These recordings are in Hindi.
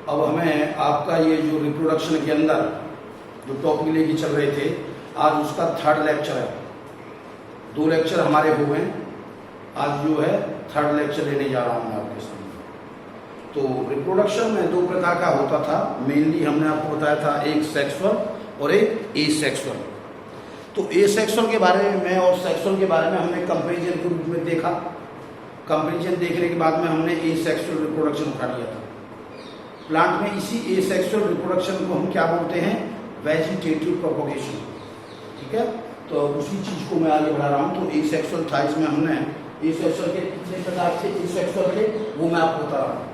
अब हमें आपका ये जो रिप्रोडक्शन के अंदर जो टॉपिक लेके चल रहे थे, आज उसका थर्ड लेक्चर है। 2 लेक्चर हमारे हो गए, आज जो है थर्ड लेक्चर लेने जा रहा हूँ मैं आपके सामने। तो रिप्रोडक्शन में 2 प्रकार का होता था। मेनली हमने आपको बताया था, एक सेक्सुअल और एक एसेक्सुअल। तो एसेक्सुअल के बारे में और सेक्सुअल के बारे में हमने कंपेरिजन के रूप में देखा। कंपेरिजन देखने के बाद में हमने एसेक्सुअल रिप्रोडक्शन उठा लिया था। प्लांट में इसी एसेक्सुअल रिप्रोडक्शन को हम क्या बोलते हैं? Vegetative propagation. ठीक है, तो उसी चीज को मैं आगे बढ़ा रहा हूँ। तो एसेक्सुअल था, इसमें हमने एसेक्सुअल के कितने प्रकार थे एसेक्सुअल के, वो मैं आपको बता रहा हूँ।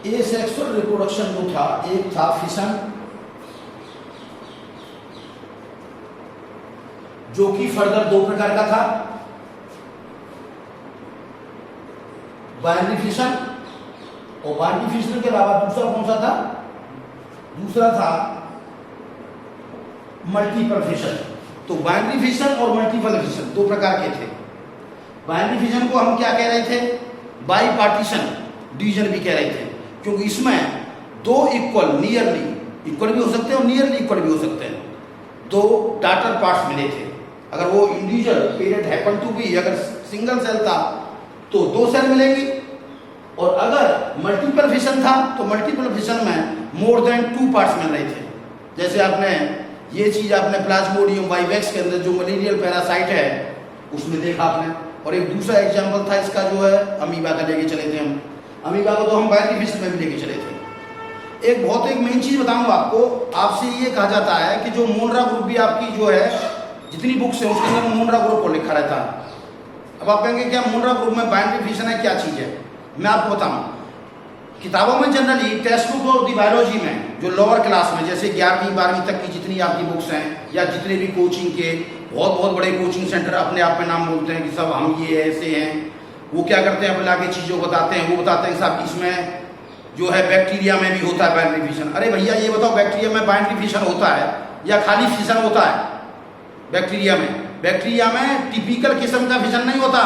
एसेक्सुअल रिप्रोडक्शन जो था, एक था फिशन, जो कि फर्दर 2 प्रकार का था, बाइनरी फिशन। और बाइनरी फिशन के अलावा दूसरा कौन सा था? दूसरा था मल्टीपल फिशन। तो बाइनरी फिशन और मल्टीपल फिशन 2 प्रकार के थे। बाइनरी फिशन को हम क्या कह रहे थे? बाई पार्टीशन डिवीजन भी कह रहे थे, क्योंकि इसमें 2 इक्वल, नियरली इक्वल भी हो सकते हैं और नियरली इक्वल भी हो सकते हैं, 2 डाटर पार्ट्स मिले थे। अगर वो individual parent happen to be, अगर सिंगल सेल था तो 2 सेल मिलेंगी, और अगर मल्टीपल फिशन था तो मल्टीपल फिशन में मोर देन 2 पार्ट्स मिल रहे थे। जैसे आपने ये चीज आपने प्लाज्मोडियम वाइवेक्स के अंदर जो मलेरियल पैरासाइट है उसमें देखा आपने। और एक दूसरा एग्जाम्पल था इसका, जो है अमीबा का लेके चले थे हम। अमीबा को तो हम बाइनरी फिशन में भी लेके चले थे। एक मेन चीज बताऊंगा आपको, आपसे ये कहा जाता है कि जो मोनरा ग्रुप भी आपकी जो है जितनी बुक्स है उसके अंदर मोनरा ग्रुप को लिखा रहता है। अब आप कहेंगे क्या मोनरा ग्रुप में बाइनरी फिशन है, क्या चीज है? मैं आपको बताऊं, किताबों में जनरली टेक्स्ट बुक और बायोलॉजी में जो लोअर क्लास में, जैसे 11वीं 12वीं तक की जितनी आपकी बुक्स हैं, या जितने भी कोचिंग के बहुत बड़े कोचिंग सेंटर अपने आप में नाम बोलते हैं कि सब हम ये ऐसे हैं, वो क्या करते हैं, अपने आगे चीज़ों बताते हैं। वो बताते हैं साहब इसमें जो है बैक्टीरिया में भी होता है बाइनरी फिशन। अरे भैया ये बताओ, बैक्टीरिया में बाइनरी फिशन होता है या खाली फिशन होता है? बैक्टीरिया में टिपिकल किस्म का फिशन नहीं होता,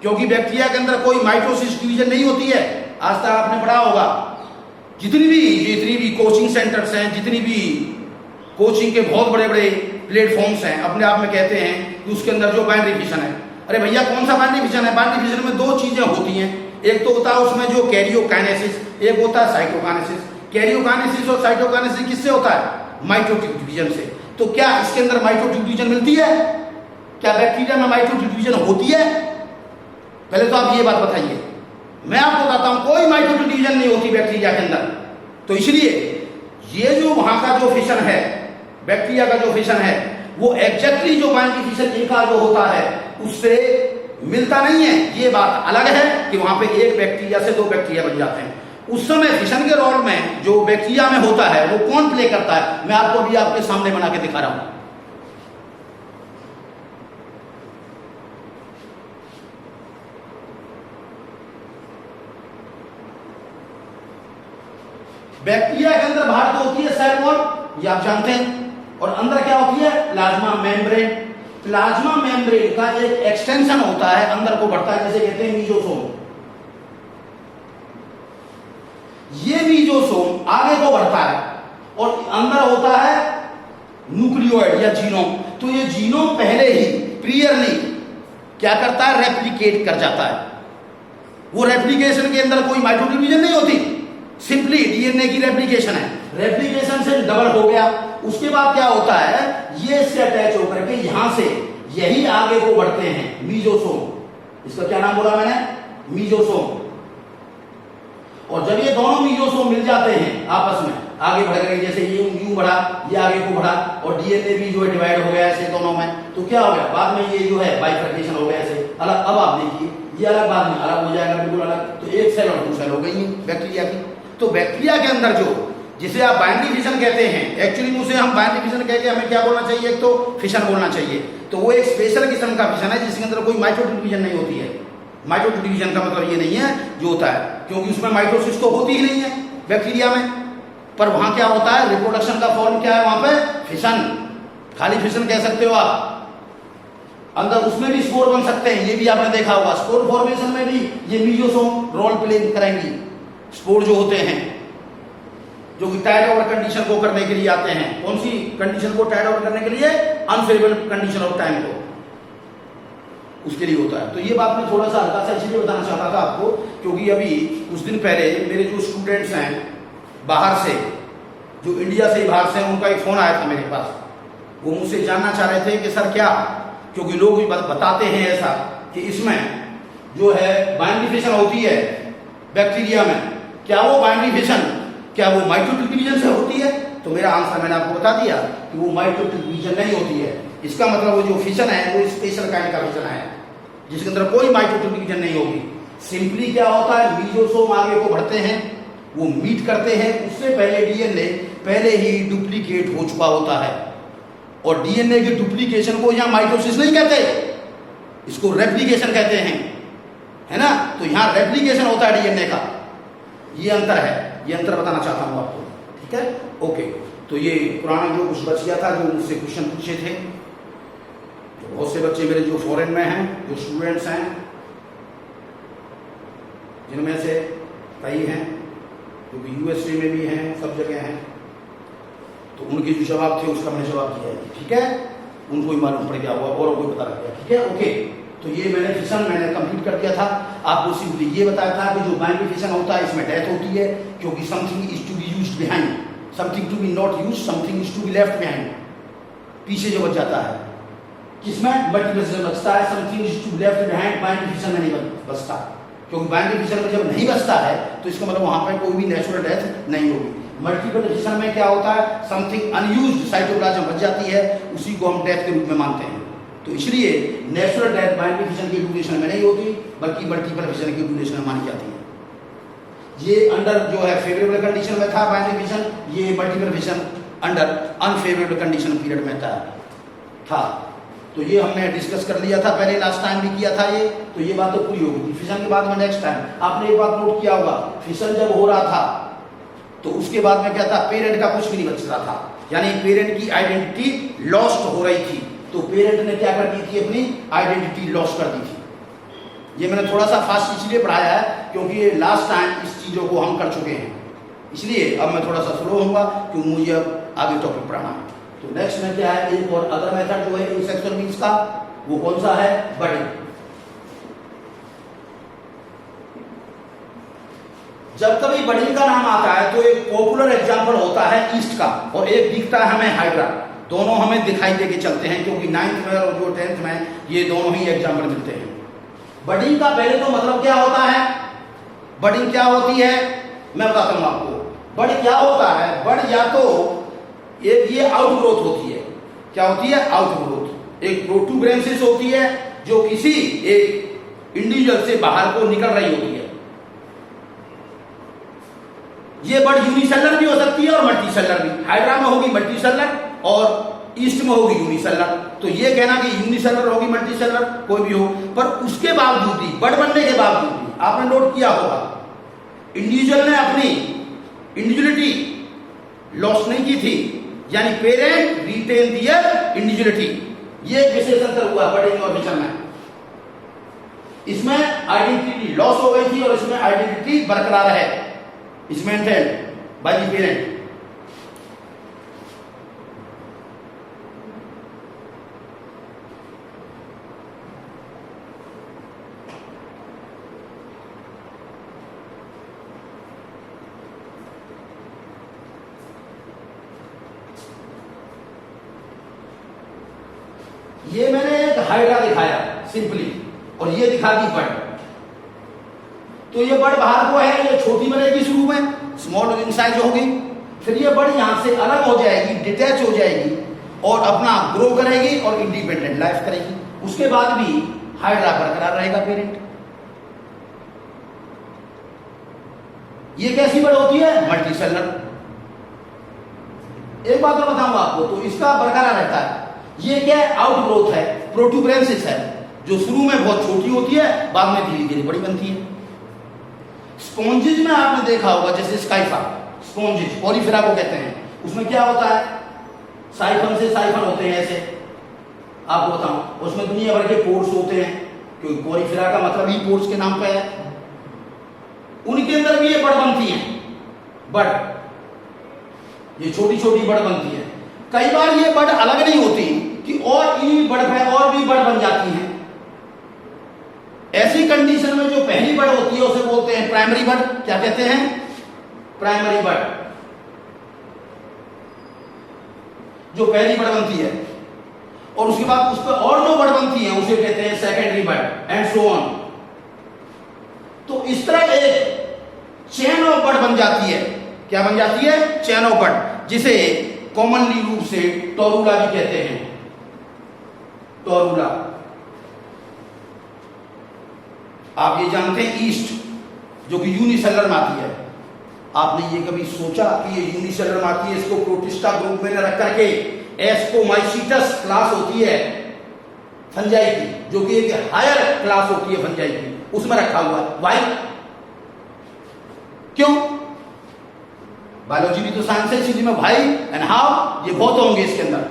क्योंकि बैक्टीरिया के अंदर कोई माइटोसिस डिवीजन नहीं होती है। आज तक आपने पढ़ा होगा, जितनी भी कोचिंग सेंटर्स हैं, जितनी भी कोचिंग के बहुत बड़े प्लेटफॉर्म्स हैं, अपने आप में कहते हैं कि उसके अंदर जो बाइनरी फिशन है। अरे भैया कौन सा बाइनरी फिशन है? बाइनरी फिशन में 2 चीजें होती हैं। एक तो होता है उसमें जो कैरियोकाइनेसिस, एक होता है साइटोकाइनेसिस। कैरियोकाइनेसिस और साइटोकाइनेसिस किससे होता है? माइटोटिक डिवीजन से। तो क्या इसके अंदर माइटोटिक डिवीजन मिलती है? क्या बैक्टीरिया में माइटोटिक डिवीजन होती है? पहले तो आप ये बात बताइए। मैं आपको बताता हूं, कोई माइटोटिक डिवीजन नहीं होती बैक्टीरिया के अंदर। तो इसलिए ये जो वहां का जो फिशन है, बैक्टीरिया का जो फिशन है, वो एग्जैक्टली जो बाइनरी फिशन का जो होता है उससे मिलता नहीं है। ये बात अलग है कि वहां पे एक बैक्टीरिया से 2 बैक्टीरिया बन जाते हैं। उस समय फिशन के रोल में जो बैक्टीरिया में होता है वो कौन प्ले करता है? मैं आपको अभी आपके सामने बना के दिखा रहा हूं। बैक्टीरिया के अंदर बाहर तो होती है सेल वॉल, ये आप जानते हैं, और अंदर क्या होती है? Plasma membrane. प्लाज्मा मेम्ब्रेन का एक एक्सटेंशन होता है, अंदर को बढ़ता है, जैसे कहते हैं मीजोसोम। ये मीजोसोम आगे को बढ़ता है और अंदर होता है न्यूक्लियोइड या जीनोम। तो ये जीनोम पहले ही प्रियरली क्या करता है? रेप्लिकेट कर जाता है। वो रेप्लिकेशन के अंदर कोई माइटोटिक डिवीजन नहीं होती, सिंपली डीएनए की रेप्लिकेशन है। रेप्लिकेशन से डबल हो गया, उसके बाद क्या होता है? ये इससे अटैच होकर के यहां से यही आगे को बढ़ते हैं, मीजोसोम। इसका क्या नाम बोला मैंने? मीजोसोम। और जब ये दोनों मीजोसोम मिल जाते हैं आपस में, आगे बढ़ गए, जैसे ये यूं बढ़ा, ये आगे को बढ़ा, और डीएनए भी जो है डिवाइड हो गया ऐसे दोनों में, तो क्या हो गया? बाद में ये जो है बाइफर्केशन हो गया ऐसे अलग। अब आप देखिए ये अलग, बाद में अलग हो जाएगा, बिल्कुल अलग। तो एक सेल और 2 सेल हो गई बैक्टीरिया की। तो बैक्टीरिया के अंदर जो, जिसे आप बाइनरी फिशन कहते हैं, एक्चुअली उसे हम बाइनरी फिशन कह के हमें क्या बोलना चाहिए? एक तो फिशन बोलना चाहिए। तो वो एक स्पेशल किस्म का फिशन है जिसके अंदर कोई माइटोटिक डिवीजन नहीं होती है। माइटोटिक डिवीजन का मतलब ये नहीं है जो होता है, क्योंकि उसमें माइटोसिस तो होती ही नहीं है बैक्टीरिया में। पर वहां क्या होता है? रिप्रोडक्शन का फॉर्म क्या है? वहां पे फिशन, खाली फिशन कह सकते हो आप। अंदर उसमें भी स्पोर बन सकते हैं, ये भी आपने देखा होगा। स्पोर फॉर्मेशन में भी ये मीजोसोम रोल प्ले करेंगी। स्पोर जो होते हैं जो कि टाइड ओवर कंडीशन को करने के लिए आते हैं, कौन सी कंडीशन को टाइड ओवर करने के लिए, अनफेवरेबल कंडीशन ऑफ टाइम को, उसके लिए होता है। तो ये बात मैं थोड़ा सा हल्का सा इसलिए बताना चाहता था आपको, क्योंकि अभी कुछ दिन पहले मेरे जो स्टूडेंट्स हैं बाहर से, जो इंडिया से ही बाहर से, उनका एक फोन आया था मेरे पास। वो मुझसे जानना चाह रहे थे कि सर क्या, क्योंकि लोग भी बताते हैं ऐसा कि इसमें जो है बाइनरी फिशन होती है बैक्टीरिया में, क्या वो बाइनरी फिशन क्या वो माइटोटिक डिवीजन से होती है? तो मेरा आंसर मैंने आपको बता दिया कि वो माइटोटिक डिवीजन नहीं होती है। इसका मतलब वो जो फिशन है वो स्पेशल काइंड का फिशन है, जिसके अंदर कोई माइटोटिक डिवीजन नहीं होगी। सिंपली क्या होता है, मीजोसोम आगे को बढ़ते हैं, वो मीट करते हैं, उससे पहले डीएनए पहले ही डुप्लीकेट हो चुका होता है। और डीएनए की डुप्लीकेशन को यहाँ माइटोसिस नहीं कहते, इसको रेप्लिकेशन कहते हैं, है ना। तो यहाँ रेप्लिकेशन होता है डीएनए का, ये अंतर है, ये अंतर बताना चाहता हूं आपको, ठीक है। ओके, तो ये पुराना जो कुछ बच गया था, जो मुझसे क्वेश्चन पूछे थे, तो बहुत से बच्चे मेरे जो फॉरेन में हैं, जो स्टूडेंट्स हैं, जिनमें से कई हैं जो कि यूएसए में भी हैं, सब जगह हैं, तो उनके जो जवाब थे उसका मैंने जवाब दिया है, ठीक है। उनको ही मालूम पड़ गया हुआ और कोई पता लग गया, ठीक है। ओके, तो ये मैंने फिशन मैंने कंप्लीट कर दिया था। आपको सिंपली ये बताया था कि जो बाइनरी फिशन होता है इसमें डेथ होती है, क्योंकि something is to be used behind, something to be not used, something is to be left behind, पीछे जो बच जाता है, किसमें मल्टीप्लेक्स में बचता है, something is to be left behind, binary fission में नहीं बचता, क्योंकि बाइनरी फिशन में जब नहीं बचता है तो इसका मतलब वहां पर कोई भी नेचुरल डेथ नहीं होगी। मल्टीपल फिशन में क्या होता है, समथिंग अनयूज्ड साइटोप्लाज्म बच जाती है, उसी को हम डेथ के रूप में मानते हैं। तो इसलिए नेचुरल डेथ बाइनरी फिशन की ड्यूरेशन में नहीं होती, बल्कि मल्टीपल फिशन की ड्यूरेशन में मानी जाती है। ये अंडर जो है फेवरेबल कंडीशन में था बाइनरी फिशन, ये multiple fission under unfavourable condition period में था। तो ये हमने डिस्कस कर लिया था पहले, लास्ट टाइम भी किया था ये, तो ये बात तो पूरी हो गई। फिशन के बाद में नेक्स्ट टाइम आपने एक बात नोट किया होगा, फिशन जब हो रहा था तो उसके बाद में क्या था, पेरेंट का कुछ भी नहीं बच रहा था, यानी पेरेंट की आइडेंटिटी लॉस्ट हो रही थी। तो पेरेंट ने क्या कर दी थी, अपनी आइडेंटिटी लॉस कर दी थी। ये मैंने थोड़ा सा फास्ट इसलिए पढ़ाया है क्योंकि ये लास्ट टाइम इस चीजों को हम कर चुके हैं, इसलिए अब मैं थोड़ा सा स्लो होऊंगा क्योंकि मुझे अब आगे टॉपिक पढ़ाना है। तो नेक्स्ट में क्या है, एक और अदर मेथड जो है इन सेक्सुअल मीन्स का, वो कौन सा है, बडिंग। जब कभी बडिंग का नाम आता है तो एक पॉपुलर एग्जांपल होता है ईस्ट का, और एक दिखता है हमें हाइड्रा। दोनों हमें दिखाई दे के चलते हैं क्योंकि 9th में और जो 10th में ये दोनों ही एग्जाम्पल मिलते हैं। बडिंग का पहले तो मतलब क्या होता है, बडिंग क्या होती है मैं बताता हूं आपको। बड क्या होता है, बड या तो ये आउटग्रोथ होती है, क्या होती है, आउटग्रोथ। एक प्रोटूबरेंसिस होती है जो किसी एक इंडिविजुअल से बाहर को निकल रही होती है। ये बड यूनिसेलर भी हो सकती है और मल्टीसेलर भी। हाइड्रा में होगी मल्टीसेलर और ईस्ट में होगी यूनिसेलर। तो ये कहना कि यूनिसेलर होगी मल्टीसेलर कोई भी हो, पर उसके बावजूद भी, बड बनने के बावजूद भी, आपने नोट किया होगा इंडिविजुअल ने अपनी इंडिविजुअलिटी लॉस नहीं की थी, यानी पेरेंट रिटेन दियर इंडिविजुअलिटी। ये विशेष अंतर हुआ बडिंग और फिशन में। इसमें आइडेंटिटी लॉस हो गई थी और इसमें आइडेंटिटी बरकरार है, is maintained by the parent. ये मैंने एक हाइड्रा दिखाया सिंपली, और ये दिखा दी बड। तो ये बड बाहर को है, ये छोटी बनेगी शुरू में, स्मॉल इन साइज होगी, फिर ये बड यहां से अलग हो जाएगी, डिटैच हो जाएगी और अपना ग्रो करेगी और इंडिपेंडेंट लाइफ करेगी। उसके बाद भी हाइड्रा बरकरार रहेगा पेरेंट। ये कैसी बड होती है, मल्टीसेलर। एक बात और बताऊंगा आपको, तो इसका बरकरार रहता है। ये क्या है, आउटग्रोथ है, प्रोटूबरेंसिस है, जो शुरू में बहुत छोटी होती है, बाद में धीरे धीरे बड़ी बनती है। स्पॉन्जिज में आपने देखा होगा, जैसे स्काइफा स्पॉन्जिज पॉलीफेरा को कहते हैं, उसमें क्या होता है, साइफन से साइफन होते हैं ऐसे, आपको बताऊं, उसमें दुनिया भर के पोर्स होते हैं, क्योंकि कोरिफेरा का मतलब ही पोर्स के नाम पे है। उनके अंदर भी ये बड़ बनती हैं, बड़, ये छोटी छोटी बड़ बनती है। कई बार ये बड़ अलग नहीं होती कि और इन्हीं बड़ पे और भी बड़ बन जाती हैं। ऐसी कंडीशन में जो पहली बड़ होती है उसे बोलते हैं प्राइमरी बड़। क्या कहते हैं? प्राइमरी बड़, जो पहली बड़ बनती है, और उसके बाद उस पर और जो बड़ बनती है उसे कहते हैं सेकेंडरी बड़, एंड सो ऑन। तो इस तरह एक चेन ऑफ बड़ बन जाती है। क्या बन जाती है? चेन ऑफ बड़, जिसे कॉमनली रूप से टोरूला भी कहते हैं। टोरूला, आप ये जानते हैं ईस्ट, जो कि यूनिसेलर में आती है। आपने ये कभी सोचा कि ये यूनिसेलर में आती है, इसको प्रोटिस्टा ग्रुप में रख करके एस्कोमाइसीटस क्लास होती है फंजाई की, जो कि एक हायर क्लास होती है फंजाई की, उसमें रखा हुआ है। वाई? क्यों? बायोलॉजी भी तो साइंस है, इसीलिए में भाई एंड हाउ ये बहुत होंगे इसके अंदर।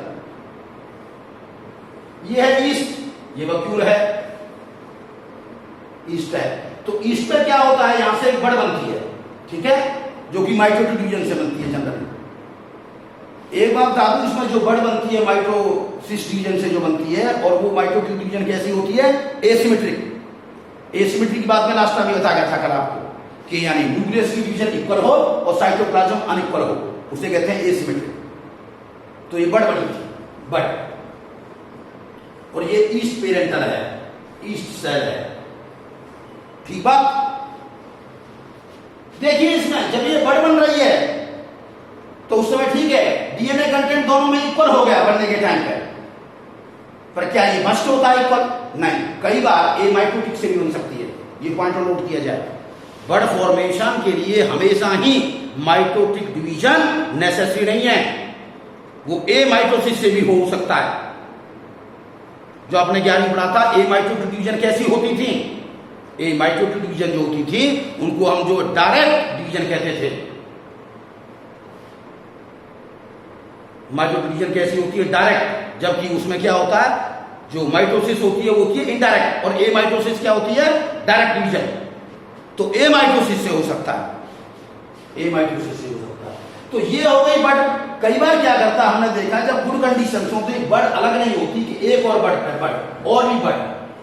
ये है ईस्ट, ये वक्यूल है, ईस्ट है। तो ईस्ट पे क्या होता है, यहां से एक बड़ बनती है, ठीक है, जो कि माइटोटिक डिवीजन से बनती है जनरली। एक बात बता दूं, इसमें जो बड़ बनती है माइटोसिस डिवीजन से जो बनती है, और वो माइटोटिक डिवीजन कैसी होती है? एसिमेट्रिक। एसिमेट्रिक की बात मैं लास्ट टाइम बता गया था कल आपको, कि यानी न्यूक्लियस की डिवीजन इक्वल हो और साइटोप्लाज्म अनइक्वल हो, उसे कहते हैं एसिमेट्रिक। तो ये बड़ बनी थी, बड़, और ये ईस्ट पेरेंटल है, ईस्ट सेल है, ठीक बात। देखिए इसमें जब ये बड़ बन रही है तो उस समय ठीक है, डीएनए कंटेंट दोनों में इक्वल हो गया बनने के टाइम पर क्या ये मस्ट होता है इक्वल? नहीं, कई बार ए माइटोटिक से भी बन सकती है। ये पॉइंट नोट किया जाए, बड़ फॉर्मेशन के लिए हमेशा ही माइटोटिक डिवीजन नेसेसरी नहीं है, वो ए माइटोसिस से भी हो सकता है। जो आपने 11वीं पढ़ा था, ए माइटोटिक डिवीजन कैसी होती थी? ए माइटोटिक डिवीजन जो होती थी उनको हम जो डायरेक्ट डिवीजन कहते थे। माइटोटिक डिवीजन कैसी होती है? डायरेक्ट, जबकि उसमें क्या होता है, जो माइटोसिस होती है वो होती है इनडायरेक्ट, और ए माइटोसिस क्या होती है? Direct division. तो ए माइटोसिस से हो सकता है, ए माइटोसिस से हो सकता है। तो ये हो गई बड़। कई बार क्या करता हमने देखा, जब गुड कंडीशन होती बड़ अलग नहीं होती कि एक और बड़ पे बड़, और भी बड़,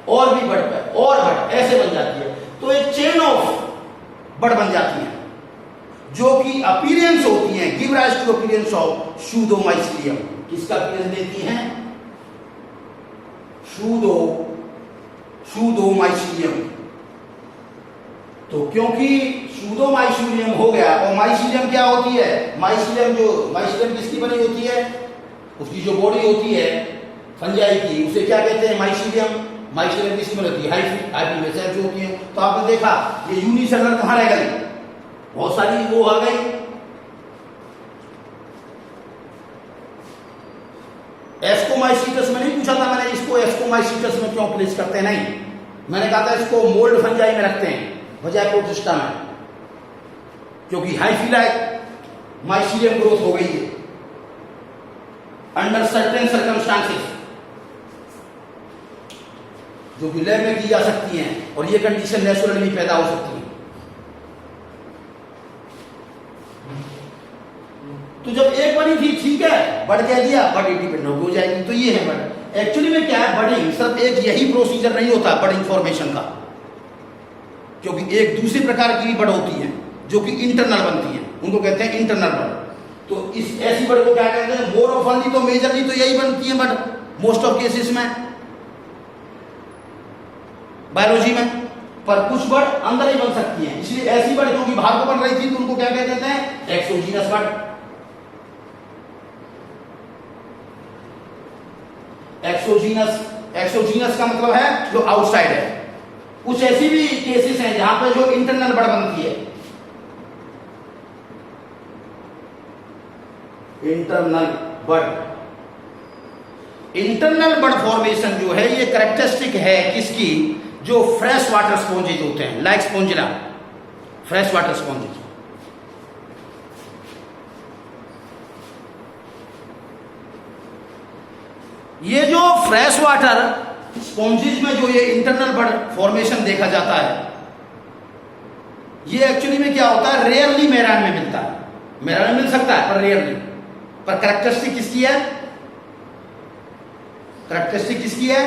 और भी बड़ पे और बड़, ऐसे बन जाती है। तो एक चेन ऑफ बड़ बन जाती है, जो कि अपीयरेंस होती है, give rise to appearance of pseudomycelium. किसका अपीयरेंस देती हैं? सूडोमाइसीलियम। तो क्योंकि सूडोमाइसीलियम हो गया, और माइसीलियम क्या होती है? माइसीलियम किसकी बनी होती है? उसकी जो बॉडी होती है फंजाई की, उसे क्या कहते हैं? माइसीलियम। माइसीलियम किसकी बनी होती है? हाइफी में सेल्स होती है। तो आपने देखा ये यूनिसेलुलर कहां रह गई? बहुत सारी वो आ गई। एस्कोमाइसीटस में नहीं पूछा था मैंने, इसको एस्कोमाइसीटस में क्यों प्लेस करते हैं? नहीं, मैंने कहा था इसको मोल्ड फंजाई में रखते हैं बजाय प्रोटिस्टा में, क्योंकि हाइफिलाइक माइसीलियम ग्रोथ हो गई है अंडर सर्टेन सर्कमस्टांसेस, जो कि लैब में की जा सकती हैं, और ये कंडीशन नेचुरली भी पैदा हो सकती है। तो जब एक बनी थी, ठीक है, बढ़ कह दिया, बड़ इंडिपेंडेंट हो जाएगी। तो ये है बड़। एक्चुअली में क्या है, बडिंग सिर्फ एक यही प्रोसीजर नहीं होता बडिंग फॉर्मेशन का, क्योंकि एक दूसरे प्रकार की भी बड़ होती है जो कि इंटरनल बनती है, उनको कहते हैं इंटरनल बड़। तो इस ऐसी बड़ को क्या कहते हैं? मोर ऑफ ऑनली, तो मेजरली तो यही बनती है बड़ मोस्ट ऑफ केसेस में बायोलॉजी में, पर कुछ बड़ अंदर ही बन सकती है। इसलिए ऐसी बड़ क्योंकि बाहर को बन रही थी तो उनको क्या कहते हैं? एक्सोजीनस बड़। एक्सोजीनस का मतलब है जो आउटसाइड है। कुछ ऐसी भी केसेस हैं जहां पर जो इंटरनल बड़ बनती है, इंटरनल बड़। इंटरनल बड़ फॉर्मेशन जो है ये कैरेक्टरिस्टिक है किसकी? जो फ्रेश वाटर स्पॉन्जेज होते हैं, लाइक स्पॉन्जिला, फ्रेश वाटर स्पॉन्जेज। ये जो फ्रेश वाटर स्पॉन्जेस में जो ये इंटरनल बड फॉर्मेशन देखा जाता है, ये एक्चुअली में क्या होता है, रेयरली मैरान में मिलता है। मैरान में मिल सकता है पर रेयरली। पर कैरेक्टरिस्टिक किसकी है, कैरेक्टरिस्टिक किसकी है,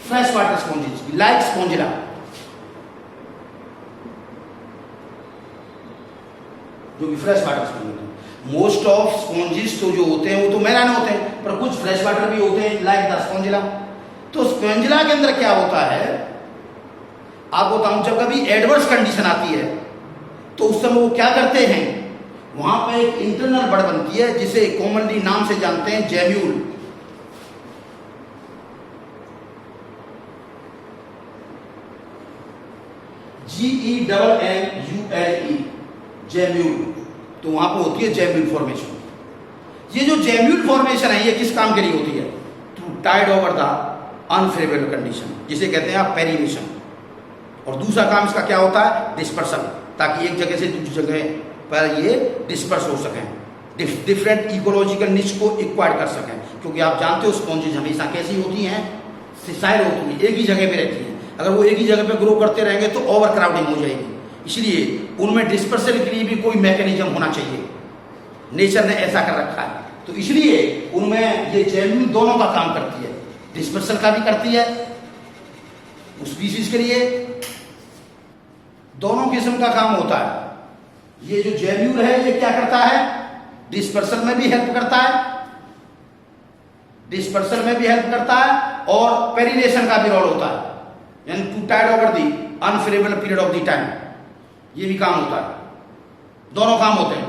फ्रेश वाटर स्पॉन्जेस की, लाइक स्पॉन्जिला। जो कि फ्रेश वाटर स्पॉन्ज है। मोस्ट ऑफ स्पॉन्जेस तो जो होते हैं वो तो मैरान होते हैं, पर कुछ फ्रेश वाटर भी होते हैं लाइक द स्पॉन्जिला। तो स्पॉन्जिला के अंदर क्या होता है, आपको बताऊं, जब कभी एडवर्स कंडीशन आती है तो उस समय वो क्या करते हैं, वहां पे एक इंटरनल बड बनती है जिसे कॉमनली नाम से जानते हैं जेम्यूल। GEMMULE, gemmule. तो वहां पर होती है जेम्यूल फॉर्मेशन। ये जो जेम्यूल फॉर्मेशन है ये किस काम के लिए होती है, to tide over the unfavourable condition, जिसे कहते हैं आप पेरिनेशन। और दूसरा काम इसका क्या होता है, डिस्पर्सल, ताकि एक जगह से दूसरी जगह पर ये डिस्पर्स हो सकें, डिफरेंट इकोलॉजिकल निच को एक्वायर कर सकें। क्योंकि आप जानते हो स्पॉन्जेस हमेशा कैसी होती हैं, सिसाइल होती हैं, एक ही जगह पे रहती हैं। अगर वो एक ही जगह पे ग्रो करते रहेंगे तो ओवर क्राउडिंग हो जाएगी। इसलिए उनमें डिस्पर्सल के लिए भी कोई मैकेनिज्म होना चाहिए, नेचर ने ऐसा कर रखा है। तो इसलिए उनमें ये जेम्यूल दोनों का काम करती है, डिस्पर्सल का भी करती है उस स्पीशीज के लिए, दोनों किस्म का काम होता है। ये जो जेम्यूल है ये क्या करता है, डिस्पर्सल में भी हेल्प करता है, डिस्पर्सल में भी हेल्प करता है, और पेरिनेशन का भी रोल होता है, यानी to tide over the unfavourable period of the time, ये भी काम होता है। दोनों काम होते हैं।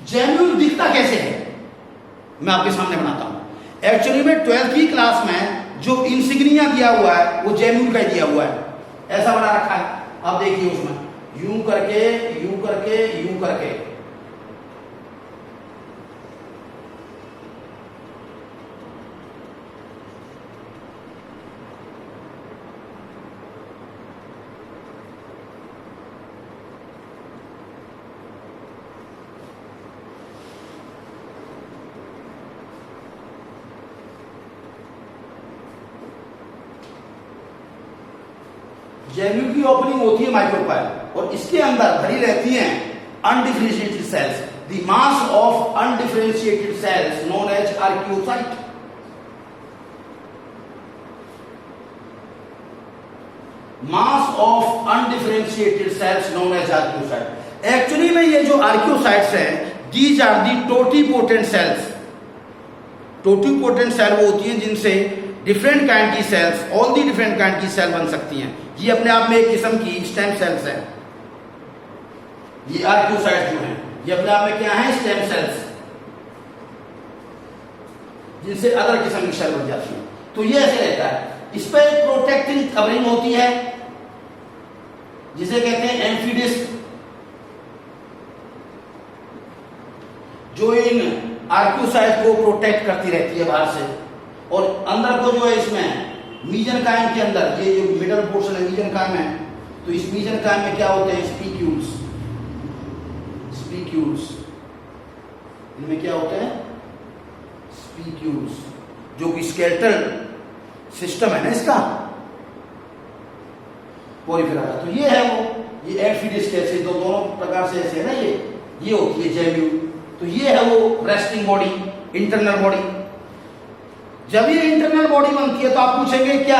जेम्यूल दिखता कैसे है, मैं आपके सामने बनाता हूं। एक्चुअली में 12th की क्लास में जो इंसिग्निया दिया हुआ है वो जेम्यूल का ही दिया हुआ है, ऐसा बना रखा है। आप देखिए उसमें यूं करके यूं करके यूं करके, जेम्यूल की ओपनिंग होती है माइक्रोपाइल, और इसके अंदर भरी रहती हैं undifferentiated cells. The mass of undifferentiated cells known as archaeocyte. Mass of undifferentiated cells known as archaeocyte. Actually में ये जो आर्कियोसाइट्स हैं, these are the totipotent cells. Totipotent cell वो होती हैं जिनसे डिफरेंट काइंड की cells, all the different kind की सेल बन सकती हैं। ये अपने आप में एक किस्म की स्टेम सेल्स हैं। ये आर्कियोसाइट्स जो हैं ये अपने आप में क्या है, स्टेम सेल्स, जिनसे अदर किस्म की सेल बन जाती है। तो ये ऐसे रहता है, इस पर एक प्रोटेक्टिंग कवरिंग होती है जिसे कहते हैं एम्फीडिस्क, जो इन आर्कियोसाइट को प्रोटेक्ट करती रहती है बाहर से। और अंदर को जो है इसमें मीजनकाइम के अंदर, ये जो मिडल पोर्शन है मीजनकाइम है, तो इस मीजनकाइम में क्या होते हैं, स्पीक्यूल्स। स्पीक्यूल्स इनमें क्या होते हैं, स्पीक्यूल्स, जो कि स्केलेटल सिस्टम है ना इसका, पोरिफेरा। तो ये है वो, ये एम्फीडिस्क ऐसे दोनों प्रकार से ऐसे है ना, ये होती है जेम्यूल। तो ये है वो रेस्टिंग बॉडी, इंटरनल बॉडी। जब ये इंटरनल बॉडी बनती है तो आप पूछेंगे क्या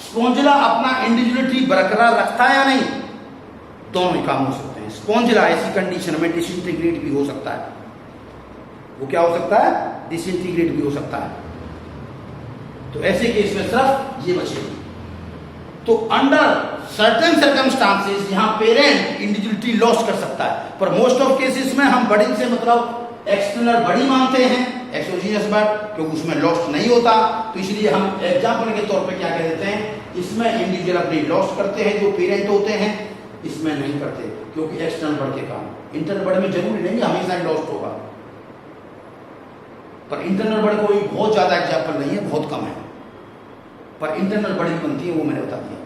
स्पॉन्जिला अपना इंडिविजुअलिटी बरकरार रखता है या नहीं। दोनों ही काम हो सकते हैं। स्पॉन्जिला ऐसी कंडीशन में डिसइंटीग्रेट भी हो सकता है, वो क्या हो सकता है, डिसइंटीग्रेट भी हो सकता है। तो ऐसे केस में सिर्फ ये बचेगी। तो अंडर सर्टेन सर्कमस्टांसेस यहां पेरेंट इंडिविजुअलिटी लॉस कर सकता है, पर मोस्ट ऑफ केसेस में हम बड़ी से मतलब एक्सटर्नल बड़ी मानते हैं, एक्सोजीनियस बर्ड, क्योंकि उसमें लॉस्ट नहीं होता। तो इसलिए हम एग्जाम्पल के तौर पे क्या कह देते हैं, इसमें इंडिविजुअल अपनी लॉस्ट करते हैं जो पेरेंट होते हैं, इसमें नहीं करते क्योंकि एक्सटर्नल बर्ड के काम। इंटरनल बर्ड में जरूरी नहीं हमेशा लॉस्ट होगा, पर इंटरनल बर्ड कोई बहुत ज्यादा एग्जाम्पल नहीं है, बहुत कम है, पर इंटरनल बर्ड बनती है, वो मैंने बता दिया।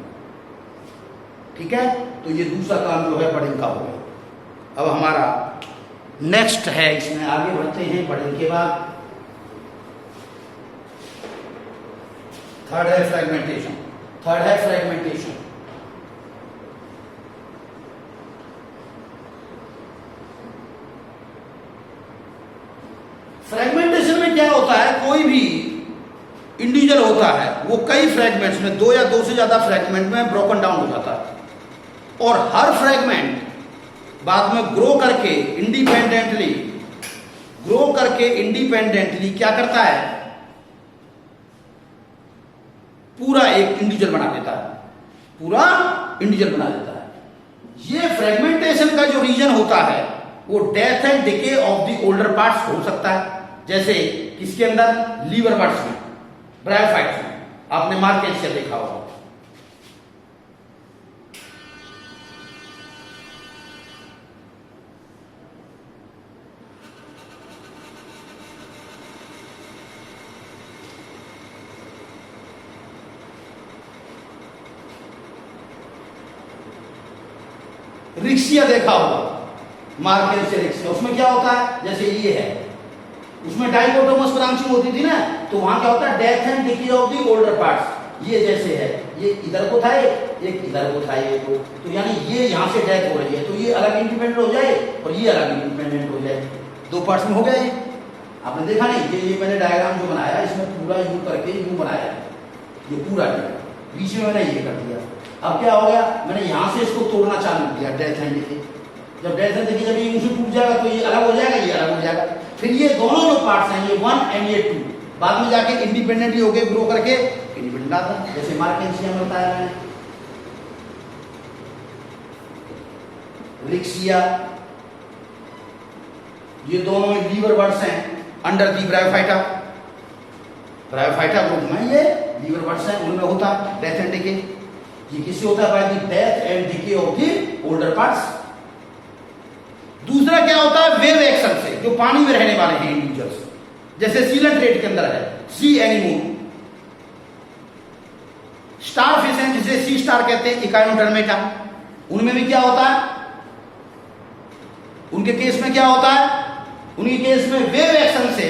ठीक है, तो ये दूसरा काम जो है बर्डिंग का हो गया। अब हमारा नेक्स्ट है, इसमें आगे बढ़ते हैं, बढ़ने के बाद थर्ड है फ्रेगमेंटेशन। थर्ड है फ्रेगमेंटेशन। फ्रेगमेंटेशन में क्या होता है, कोई भी इंडिविजुअल होता है वो कई फ्रेगमेंट्स में, दो या दो से ज्यादा फ्रेगमेंट में ब्रोकन डाउन हो जाता है, और हर फ्रेगमेंट बाद में ग्रो करके इंडिपेंडेंटली क्या करता है, पूरा एक इंडिविजुअल बना देता है, पूरा इंडिविजुअल बना देता है। ये फ्रेगमेंटेशन का जो रीजन होता है वो death and decay of the older parts हो सकता है, जैसे किसके अंदर, लीवर बर्ड्स में, ब्रायोफाइट्स में, आपने मार्केट देखा होगा। रिक्सिया देखा होगा, मार्केल से रिक्सिया, उसमें क्या होता है, जैसे ये है, उसमें डाइकोटोमस ब्रांचिंग होती थी ना, तो वहां क्या होता है, death and decay of the older parts. ये जैसे है, ये इधर को था एक इधर को था, ये तो यानी ये यहां से डेथ हो रही है, तो ये अलग इंडिपेंडेंट हो जाए और ये अलग इंडिपेंडेंट हो जाए, दो पार्ट्स में हो गए। आपने देखा नहीं, ये मैंने डायग्राम जो बनाया इसमें पूरा यू करके यू बनाया, ये पूरा बीच में मैंने ये कर दिया। अब क्या हो गया, मैंने यहां से इसको तोड़ना चालू किया, डेथ एंड डिके। जब डेथ एंड डिके, जब ये यूं टूट जाएगा तो ये अलग हो जाएगा, ये अलग हो जाएगा, फिर ये दोनों जो पार्ट्स हैं, ये 1 एंड ये 2 बाद में जाके इंडिपेंडेंटली हो गए, ग्रो करके इंडिपेंडेंट आता है, जैसे मार्केंसिया में बताया मैंने, रिक्सिया, ये दोनों लीवर बर्ड्स हैं अंडर दी ब्रायोफाइटा ग्रुप में, ये लीवर बर्ड्स हैं, उनमें होता डेथ एंड डिके। ये किससे होता है, by the death and decay of the older parts. दूसरा क्या होता है, वेव एक्शन से, जो पानी में रहने वाले हैं इंडिविजुअल्स, जैसे सीलेंट रेट के अंदर है सी एनीमोन, स्टार फिश हैं जिसे सी स्टार कहते हैं, इकाइनोडर्मेटा, उनमें भी क्या होता है, उनके केस में क्या होता है, उनके केस में वेव एक्शन से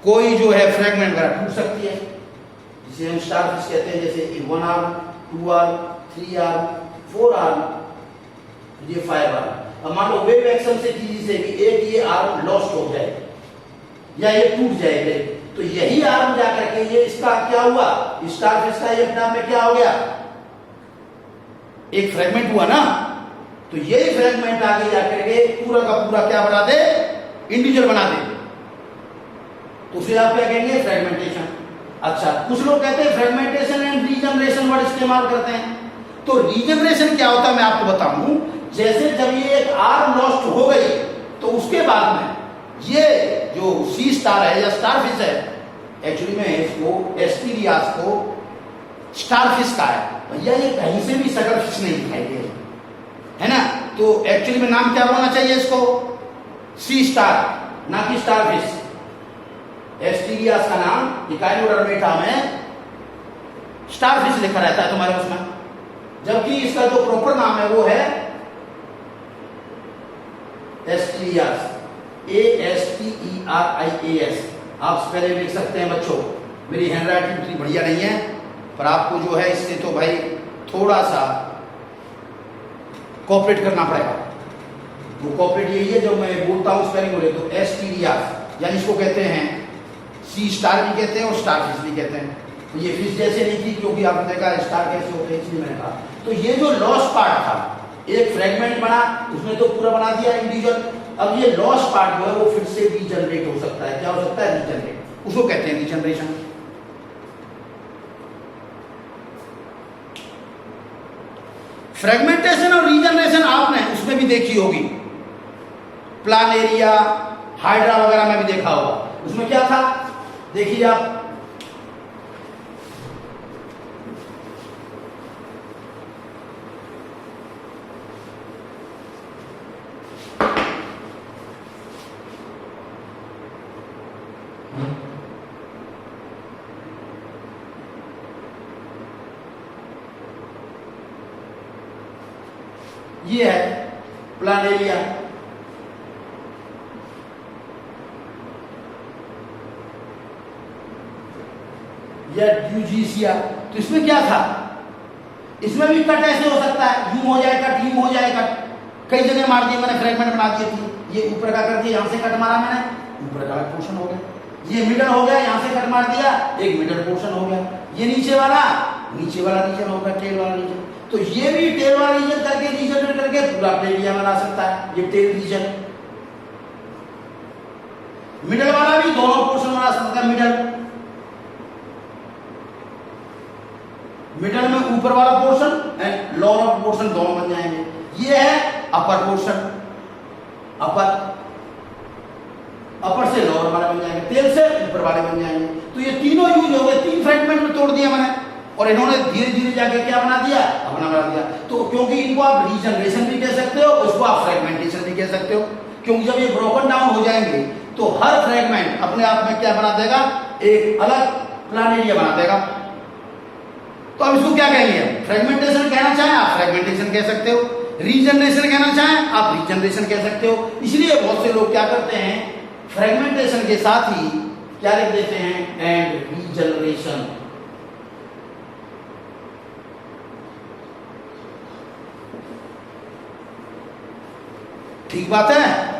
कोई जो है फ्रेगमेंट वगैरह टूट सकती है, जिसे हम स्टार फिश कहते हैं, जैसे 1 आर्म, 2 आर्म, 3 आर्म, 4 आर्म, ये 5 आर्म। अब मान लो वेव एक्शन से किसी से भी एक ये आर्म लॉस्ट हो जाए या ये टूट जाए, तो यही आर्म जाकर के ये इसका क्या हुआ, स्टार फिश का ये अपने आप में क्या हो गया, एक फ्रेगमेंट हुआ ना, तो यही फ्रेगमेंट आगे जाकर के पूरा का पूरा क्या बना दे, इंडिविजुअल बना दे, तो उसे आप क्या कहेंगे, फ्रेगमेंटेशन। अच्छा, कुछ लोग कहते हैं फ्रेगमेंटेशन एंड रीजनरेशन वर्ड इस्तेमाल करते हैं। तो रीजनरेशन क्या होता है मैं आपको बताऊं, जैसे जब ये एक आर्म लॉस्ट हो गई तो उसके बाद में ये जो सी स्टार है या स्टार फिश है, एक्चुअली में इसको एस्टीरियास को स्टार फिश का है भैया, ये कहीं से भी सकल फिश नहीं दिखाई दे रही है ना, तो एक्चुअली में नाम क्या होना चाहिए इसको, सी स्टार, ना कि स्टार फिश। एस्टीरियास का नाम इकाइनोडर्मेटा में स्टार फिश लिखा रहता है तुम्हारे उसमें, जबकि इसका जो प्रॉपर नाम है वो है एस्टीरियास, ASTERIAS। आप पहले लिख सकते हैं बच्चों, मेरी हैंडराइटिंग इतनी बढ़िया नहीं है, पर आपको जो है इससे तो भाई थोड़ा सा कोऑपरेट करना पड़ेगा। वो कोऑपरेट यही है, जब मैं बोलता हूँ स्पेलिंग बोले तो एस्टीरियास, यानी इसको कहते हैं सी स्टार भी कहते हैं और स्टार फिश भी कहते हैं। तो ये फिश जैसे नहीं थी, क्योंकि आपने देखा स्टार कैसे होते हैं, इसलिए मैंने कहा। तो ये जो लॉस्ट पार्ट था, एक फ्रेगमेंट बना, उसने तो पूरा बना दिया इंडिविजुअल, अब ये लॉस्ट पार्ट जो है वो फिर से रीजनरेट हो सकता है। क्या हो सकता है, रीजनरेट, उसको कहते हैं रीजनरेशन। फ्रेगमेंटेशन और रीजनरेशन आपने उसमें भी देखी होगी, प्लानेरिया, हाइड्रा वगैरह में भी देखा होगा। उसमें क्या था, देखिए आप, ये है प्लानेरिया, या यूजीसिया। तो इसमें क्या था, इसमें भी कट ऐसे हो सकता है, यूं हो जाए कट, यूं हो जाए कट, कई जगह मार दिए मैंने, फ्रेगमेंट बना दिए थी। ये ऊपर का कर दिया, यहाँ से कट मारा मैंने, ऊपर का पोर्शन हो गया। ये मिडल हो गया, यहाँ से कट मार दिया, एक मिडल पोर्शन हो गया। ये नीचे वाला रीजन हो गया, टेल वाला रीजन। तो ये भी टेल वाला रीजन करके रीजन करके पूरा टेलिया बना सकता है, ये टेल रीजन। मिडल वाला भी दोनों पोर्शन बना सकता है, मिडल में ऊपर वाला पोर्शन एंड लोअर पोर्शन दोनों बन जाएंगे। ये है अपर पोर्शन, अपर से लोअर वाले बन जाएंगे, टेल से ऊपर वाले बन जाएंगे। तो ये तीनों यूज हो गए, 3 फ्रेगमेंट में तोड़ दिया मैंने, और इन्होंने धीरे धीरे जाके क्या बना दिया, अपना बना दिया। तो क्योंकि इनको आप रीजनरेशन भी कह सकते हो, उसको आप फ्रेगमेंटेशन भी कह सकते हो, क्योंकि जब ये ब्रोकन डाउन हो जाएंगे तो हर फ्रेगमेंट अपने आप में क्या बना देगा, एक अलग प्लान एरिया बना देगा। तो अब इसको क्या कहेंगे, फ्रेगमेंटेशन कहना चाहें आप फ्रेगमेंटेशन कह सकते हो, रीजनरेशन कहना चाहें आप रीजनरेशन कह सकते हो। इसलिए बहुत से लोग क्या करते हैं, फ्रेगमेंटेशन के साथ ही क्या लिख देते हैं, एंड रीजनरेशन। ठीक बात है।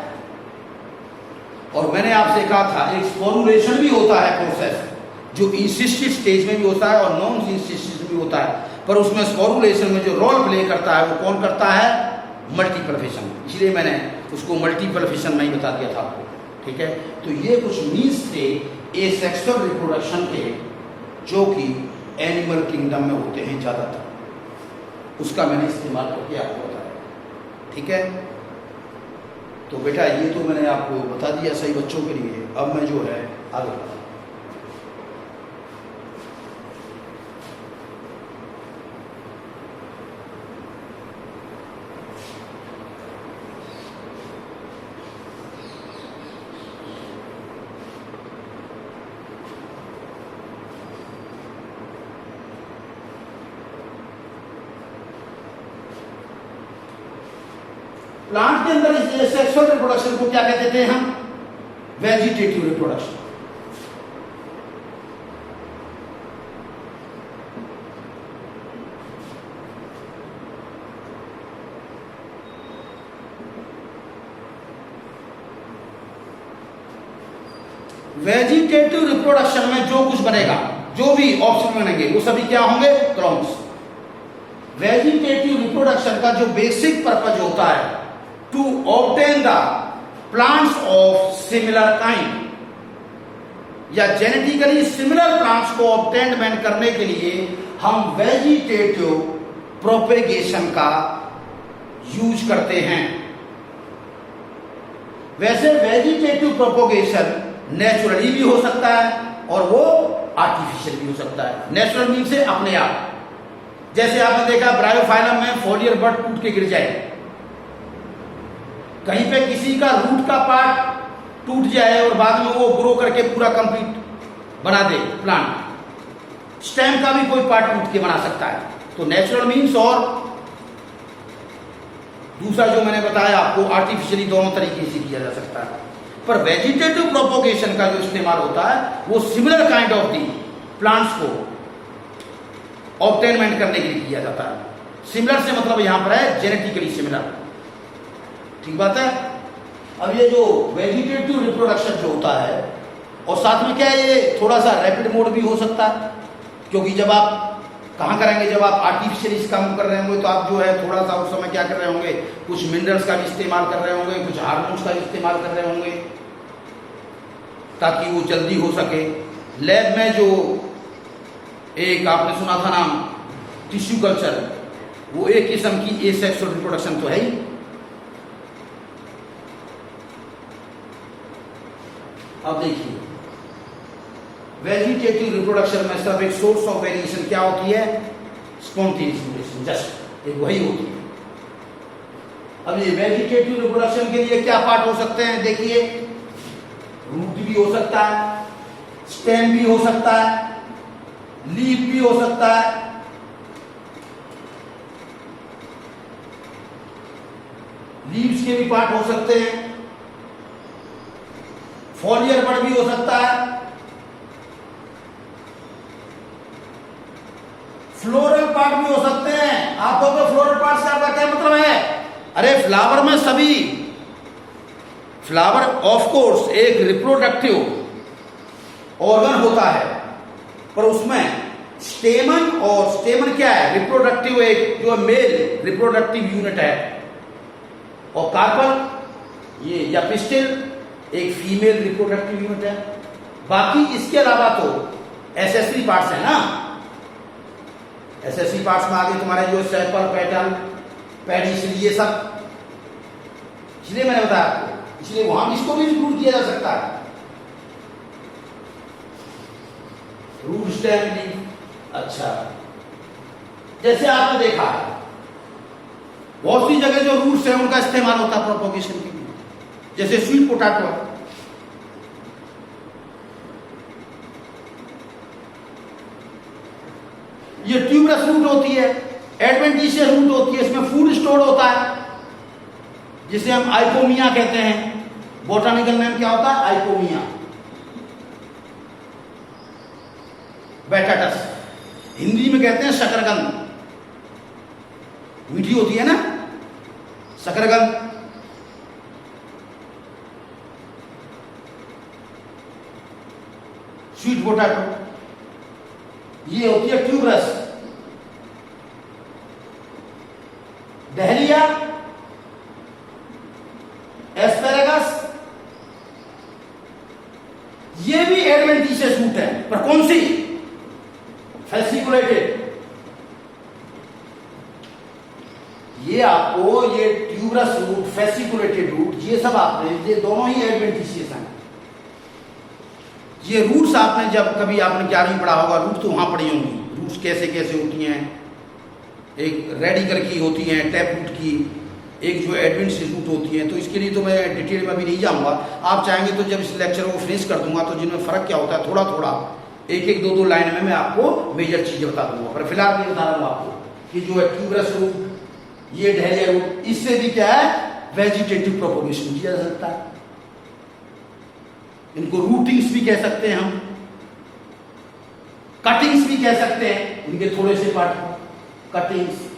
और मैंने आपसे कहा था एक स्पोरुलेशन भी होता है प्रोसेस, जो इंसिस्टेड स्टेज में भी होता है और नॉन इंसिस्टेड भी होता है, पर उसमें स्पोरुलेशन में जो रोल प्ले करता है वो कौन करता है, मल्टीपल फिशन। इसलिए मैंने उसको मल्टीपल फिशन में ही बता दिया था आपको, ठीक है। तो ये कुछ मीन्स थे एसेक्सुअल रिप्रोडक्शन के, जो कि एनिमल किंगडम में होते हैं ज्यादातर, उसका मैंने इस्तेमाल करके आपको बताया, ठीक है। तो बेटा ये तो मैंने आपको बता दिया सही बच्चों के लिए। अब मैं जो है आगे बढ़ा, प्लांट के अंदर इस सेक्सुअल रिप्रोडक्शन को क्या कहते थे हम, वेजिटेटिव रिप्रोडक्शन। वेजिटेटिव रिप्रोडक्शन में जो कुछ बनेगा, जो भी ऑप्शन बनेंगे वो सभी क्या होंगे, क्रोन्स। वेजिटेटिव रिप्रोडक्शन का जो बेसिक पर्पज होता है, to obtain the plants of similar kind, या जेनेटिकली सिमिलर प्लांट्स को ऑब्टेनमेंट करने के लिए हम वेजिटेटिव प्रोपेगेशन का यूज करते हैं। वैसे वेजिटेटिव प्रोपेगेशन नेचुरली भी हो सकता है और वो आर्टिफिशियल भी हो सकता है। नेचुरल मीन से अपने आप, जैसे आपने देखा ब्रायोफाइलम में फोलियर बड टूट के गिर जाए, कहीं पे किसी का रूट का पार्ट टूट जाए और बाद में वो ग्रो करके पूरा कंप्लीट बना दे प्लांट। स्टेम का भी कोई पार्ट टूट के बना सकता है। तो नेचुरल मीन्स और दूसरा जो मैंने बताया आपको आर्टिफिशियली, दोनों तरीके से किया जा सकता है। पर वेजिटेटिव प्रोपोगेशन का जो इस्तेमाल होता है वो similar kind of the plants को ऑब्टेनमेंट करने के लिए किया जाता है। सिमिलर से मतलब यहां पर है जेनेटिकली सिमिलर, ठीक बात है। अब ये जो वेजिटेटिव रिप्रोडक्शन जो होता है, और साथ में क्या है, ये थोड़ा सा रैपिड मोड भी हो सकता है, क्योंकि जब आप कहाँ करेंगे, जब आप आर्टिफिशियल इस काम कर रहे होंगे तो आप जो है थोड़ा सा उस समय क्या कर रहे होंगे, कुछ मिनरल्स का भी इस्तेमाल कर रहे होंगे, कुछ हार्मोन्स का भी इस्तेमाल कर रहे होंगे ताकि वो जल्दी हो सके। लैब में जो एक आपने सुना था नाम टिश्यू कल्चर, वो एक किस्म की एसेक्सुअल रिप्रोडक्शन तो है ही। अब देखिए वेजिटेटिव रिप्रोडक्शन में सिर्फ एक सोर्स ऑफ वेरिएशन क्या होती है, स्पॉन्टेनियस म्यूटेशन, जस्ट एक वही होती है। अब ये वेजिटेटिव रिप्रोडक्शन के लिए क्या पार्ट हो सकते हैं, देखिए रूट भी हो सकता है, स्टेम भी हो सकता है, लीफ भी हो सकता है, लीव्स के भी पार्ट हो सकते हैं, फॉलियर बड भी हो सकता है, फ्लोरल पार्ट भी हो सकते हैं। आप कहोगे फ्लोरल पार्ट से आपका क्या मतलब है? अरे फ्लावर में सभी, फ्लावर ऑफ कोर्स एक रिप्रोडक्टिव ऑर्गन होता है, पर उसमें स्टेमन, और स्टेमन क्या है? रिप्रोडक्टिव, एक जो मेल रिप्रोडक्टिव यूनिट है, और कार्पल ये या पिस्टिल एक फीमेल रिप्रोडक्टिव यूनिट है। बाकी इसके अलावा तो एसेसरी पार्ट्स है ना। एसेसरी पार्ट्स में आगे तुम्हारे जो सेपल, पेटल, पेडिसल, ये सब, इसलिए मैंने बताया आपको, इसलिए वहां इसको भी इंक्लूड किया जा सकता है। Root, stem, leaf. अच्छा, जैसे आपने देखा है बहुत सी जगह जो रूट्स है उनका इस्तेमाल होता है प्रोपोगेशन के लिए, जैसे स्वीट पोटैटो है। ये ट्यूबरस रूट होती है, एडवेंटिशियस रूट होती है, इसमें फूड स्टोर होता है जिसे हम आइकोमिया कहते हैं। बोटानिकल नेम क्या होता है? आइकोमिया। बैटाटस, हिंदी में कहते हैं शकरकंद, मीठी होती है ना शकरकंद। स्वीट पोटैटो, ये होती है ट्यूबरस। डहलिया, एस्पेरेगस, ये भी एडवेंटिशियस रूट है, पर कौन सी? फेसिकुलेटेड। ये आपको ये ट्यूबरस रूट, फेसिकुलेटेड रूट, ये सब आपने, ये दोनों ही एडवेंटिशियस हैं। ये रूट्स आपने जब कभी आपने 11वीं पढ़ा होगा, रूट तो वहां पढ़ी होंगी, रूट्स कैसे कैसे होती हैं। एक रेडिकल की होती हैं, टैप रूट की, एक जो एडवेंटिशियस रूट होती है। तो इसके लिए तो मैं डिटेल में अभी नहीं जाऊंगा। आप चाहेंगे तो जब इस लेक्चर को फिनिश कर दूंगा तो जिनमें फर्क क्या होता है थोड़ा थोड़ा, एक एक दो दो लाइन में मैं आपको मेजर चीजें बता दूंगा। पर फिलहाल मैं बता रहा हूँ आपको कि जो है ट्यूबरस रूट, ये डहलिया रूट, इससे भी क्या है? वेजिटेटिव प्रोपोगेशन किया जा सकता है। इनको रूटिंग्स भी कह सकते हैं हम, कटिंग्स भी कह सकते हैं, इनके थोड़े से पार्ट को कटिंग्स।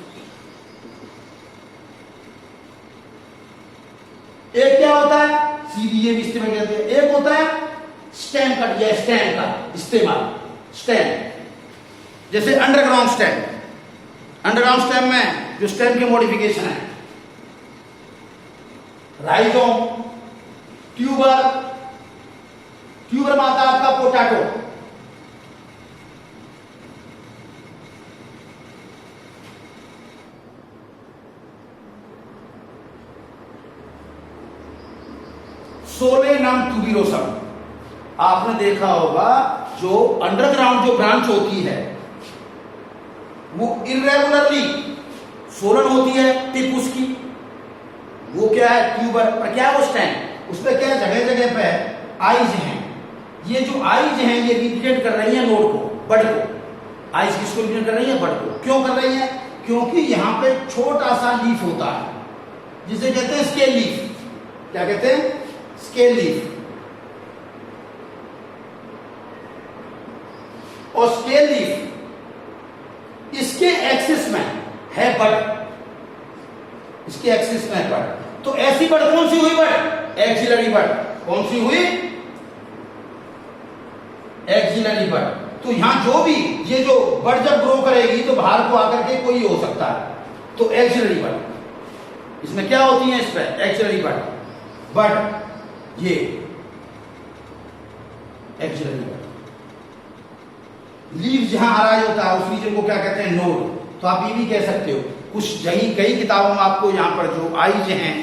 एक क्या होता है? सीधी, ये भी इस्तेमाल कहते हैं। एक होता है स्टेम कट या स्टेम का इस्तेमाल। स्टेम जैसे अंडरग्राउंड स्टेम, अंडरग्राउंड स्टेम में जो स्टेम के मॉडिफिकेशन है, राइजोम, ट्यूबर, ट्यूबर माता आपका पोटैटो, सोलेनम ट्यूबिरोसम। आपने देखा होगा जो अंडरग्राउंड जो ब्रांच होती है वो इरेगुलरली सोलन होती है, टिप उसकी, वो क्या है? ट्यूबर। पर क्या वो स्टेम, उसमें क्या जगह जगह पे आइज हैं। ये जो आइज हैं ये रिप्रेजेंट कर रही है नोड को, बड को। आइज किसको रिप्रेजेंट कर रही है? बड को। क्यों कर रही है? क्योंकि यहां पे छोटा सा लीफ होता है जिसे कहते हैं स्केल लीफ। क्या कहते हैं? Scale leaf. और स्केल लीफ इसके एक्सिस में है बड, इसके एक्सिस में है बड। तो ऐसी बड कौन सी हुई? बड एक्सिलरी बड। कौन सी हुई? एक्सिलरी बड। तो यहां जो भी ये जो बड जब ग्रो करेगी तो बाहर को आकर के कोई हो सकता है, तो एक्सिलरी बड। इसमें क्या होती है? इस पर एक्सिलरी बड, बड ये एक्सिलरी बड। लीव जहां अराइज होता है उस रीजन को क्या कहते हैं? नोड। तो आप ये भी कह सकते हो, कुछ कई किताबों में आपको यहाँ पर जो आइज हैं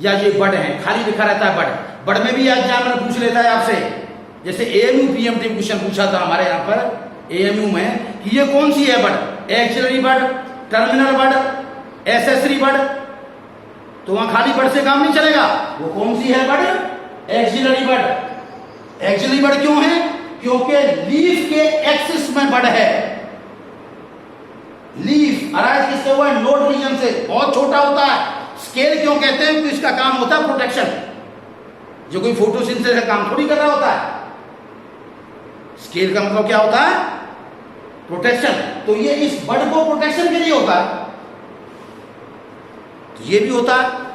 या ये बड हैं खाली लिखा रहता है बड। बड में भी एग्जामिनर पूछ लेता है आपसे, जैसे एएमयू पीएमटी क्वेश्चन पूछा था हमारे यहाँ पर एएमयू में कि ये कौन सी है बड? एक्सिलरी बड, टर्मिनल बड, एसेसरी बड। तो वहां खाली बड से काम नहीं चलेगा। वो कौन सी है बड? एक्सिलरी बड। एक्सिलरी बड क्यों है? क्योंकि लीफ के एक्सिस में बड है। लीफ अराइज किससे हुआ है? नोड रीजन से। बहुत छोटा होता है। स्केल क्यों कहते हैं? क्योंकि इसका काम होता है प्रोटेक्शन। जो कोई फोटोसिंथेसिस का काम थोड़ी कर रहा होता है। स्केल का मतलब क्या होता है? प्रोटेक्शन, तो ये इस बड को प्रोटेक्शन के लिए होता है, तो ये भी होता है,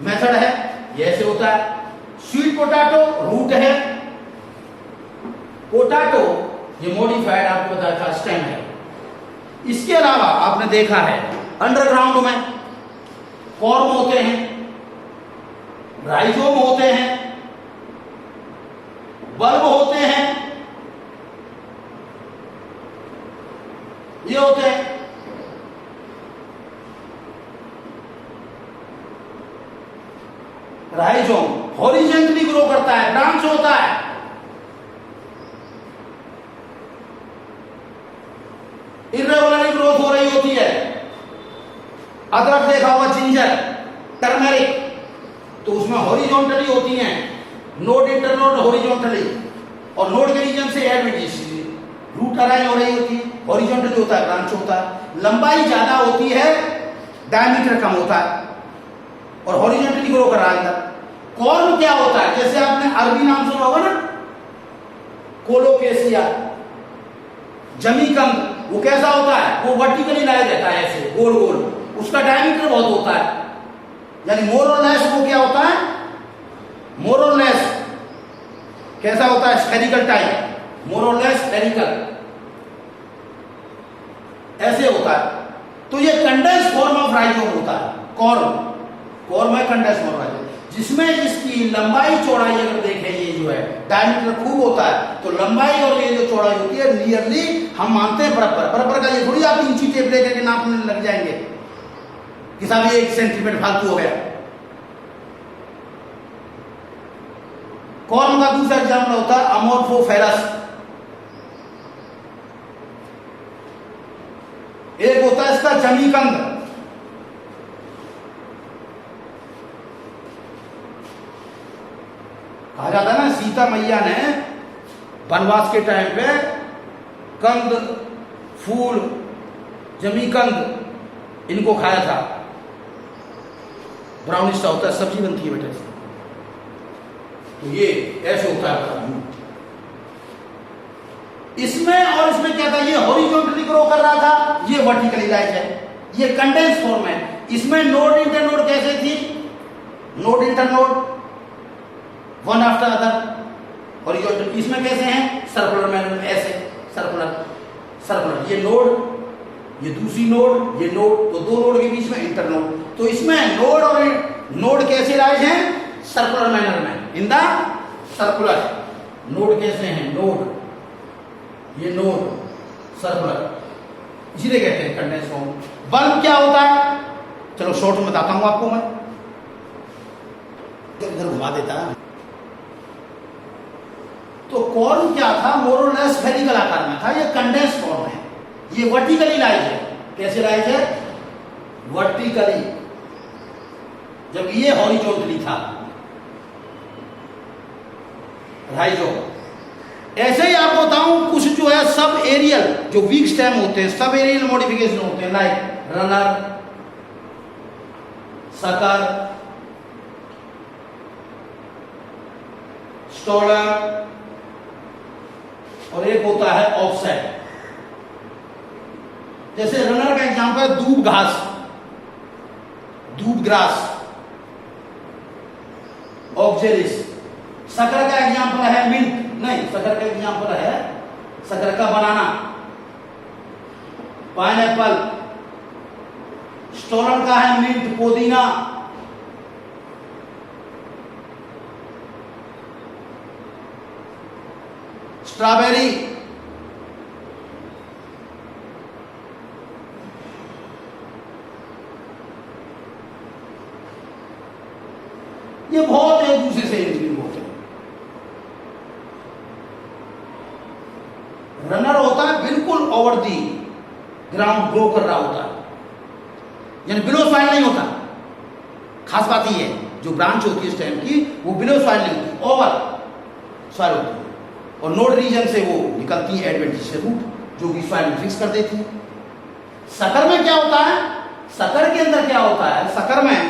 मेथड है, ये ऐसे होता है। स्वीट पोटैटो रूट है, पोटैटो ये मॉडिफाइड आपको बताया था स्टेम है। इसके अलावा आपने देखा है अंडरग्राउंड में कॉर्म होते हैं, राइजोम होते हैं, बल्ब होते हैं, ये होते हैं। राइजोम हॉरिजेंटली ग्रो करता है, ब्रांच होता है। इर्रेगुलरली ग्रोथ हो रही होती है। अदरक देखा होगा, जिंजर, टर्मेरिक, तो उसमें हॉरिजॉन्टली होती हैं, नोड इंटरनोड हॉरिजॉन्टली, और नोड के रीजन से एडवेंटिशियसली रूट अराइज हो रही होती है, हॉरिजॉन्टली होता है, ब्रांच होता है। लंबाई ज्यादा होती है, डायमीटर कम होता है, और हॉरिजॉन्टली ग्रो कर रहा है अंदर। कॉर्म क्या होता है, जैसे आपने अरबी नाम सुना होगा ना, कोलोकेसिया, जमीकंद, वो कैसा होता है, वो वर्टिकली लाया रहता है ऐसे गोल गोल, उसका डायमीटर बहुत होता है, यानी मोर और लेस वो क्या होता है, मोर और लेस कैसा होता है, स्फेरिकल टाइप, मोर और लेस स्फेरिकल ऐसे होता है। तो ये कंडेंस फॉर्म ऑफ राइजोम होता है, कॉर्म है कंडेंस फॉर्म राइजोम, जिसमें इसकी लंबाई चौड़ाई अगर देखें, ये जो है डायमीटर खूब होता है, तो लंबाई और ये जो चौड़ाई होती है नियरली हम मानते हैं बराबर का। ये थोड़ी आप इंची टेप लेकर के नापने लग जाएंगे कि साहब ये 1 सेंटीमीटर फालतू हो गया। कॉर्म का दूसरा एग्जाम्पल होता है अमोर्फोफेरस, एक होता है इसका जमीकंद, कहा जाता है ना सीता मैया ने वनवास के टाइम पे कंद, फूल, जमीकंद इनको खाया था, ब्राउनिश सा होता है, सब्जी बनती है बेटा इसकी, तो ये ऐसे होता है इसमें। और इसमें क्या था, ये हॉरिजॉन्टली ग्रो कर रहा था, ये वर्टिकली राइज है, ये कंडेंस फॉर्म है। इसमें नोड इंटरनोड कैसे थी, node internode one after other horizontal, इसमें कैसे हैं, सर्कुलर मैनर में, ऐसे सर्कुलर, ये नोड, ये दूसरी नोड, ये नोड, तो 2 नोड के बीच में इंटरनोड। तो इसमें नोड और नोड कैसे राइज हैं, सर्कुलर मैनर में, इन द सर्कुलर। नोड कैसे हैं, नोड, ये नोड सर्कुलर, इसीलिए कहते हैं कंडेंस फॉर्म। बल्ब क्या होता है, चलो शॉर्ट में बताता हूं आपको मैं, इधर घुमा देता है। तो कॉर्म क्या था, मोर और लेस स्फेरिकल आकार में था, ये कंडेंस फॉर्म है, ये वर्टिकली लाइज है। कैसे लाइज है, वर्टिकली, जब ये हॉरिजॉन्टली था राइजोम। ऐसे ही आपको बताऊं कुछ जो है सब एरियल, जो वीक स्टेम होते हैं, सब एरियल मॉडिफिकेशन होते हैं, लाइक रनर, सकर, स्टॉलर, और एक होता है ऑफसेट। जैसे रनर का एग्जांपल है दूब घास, दूब ग्रास, ऑक्जेलिस। सकर का एग्जांपल है मिंट, नहीं सकर का एग्जांपल है सकर का बनाना, पाइनएप्पल। स्टोलन का है मिंट, पुदीना। स्ट्रॉबेरी, ये बहुत एक दूसरे से इंटरलिंक होते हैं। रनर होता है बिल्कुल ओवर दी ग्राउंड ग्रो कर रहा होता है, यानी बिलो सॉइल नहीं होता। खास बात ये है, जो ब्रांच होती है स्टेम की वो बिलो सॉइल नहीं होती, ओवर सॉइल होती है, और नोड रीजन से वो निकलती है एडवेंटिशियस रूट जो कि सॉइल में फिक्स कर देती है। सकर में क्या होता है, सकर के अंदर क्या होता है, सकर में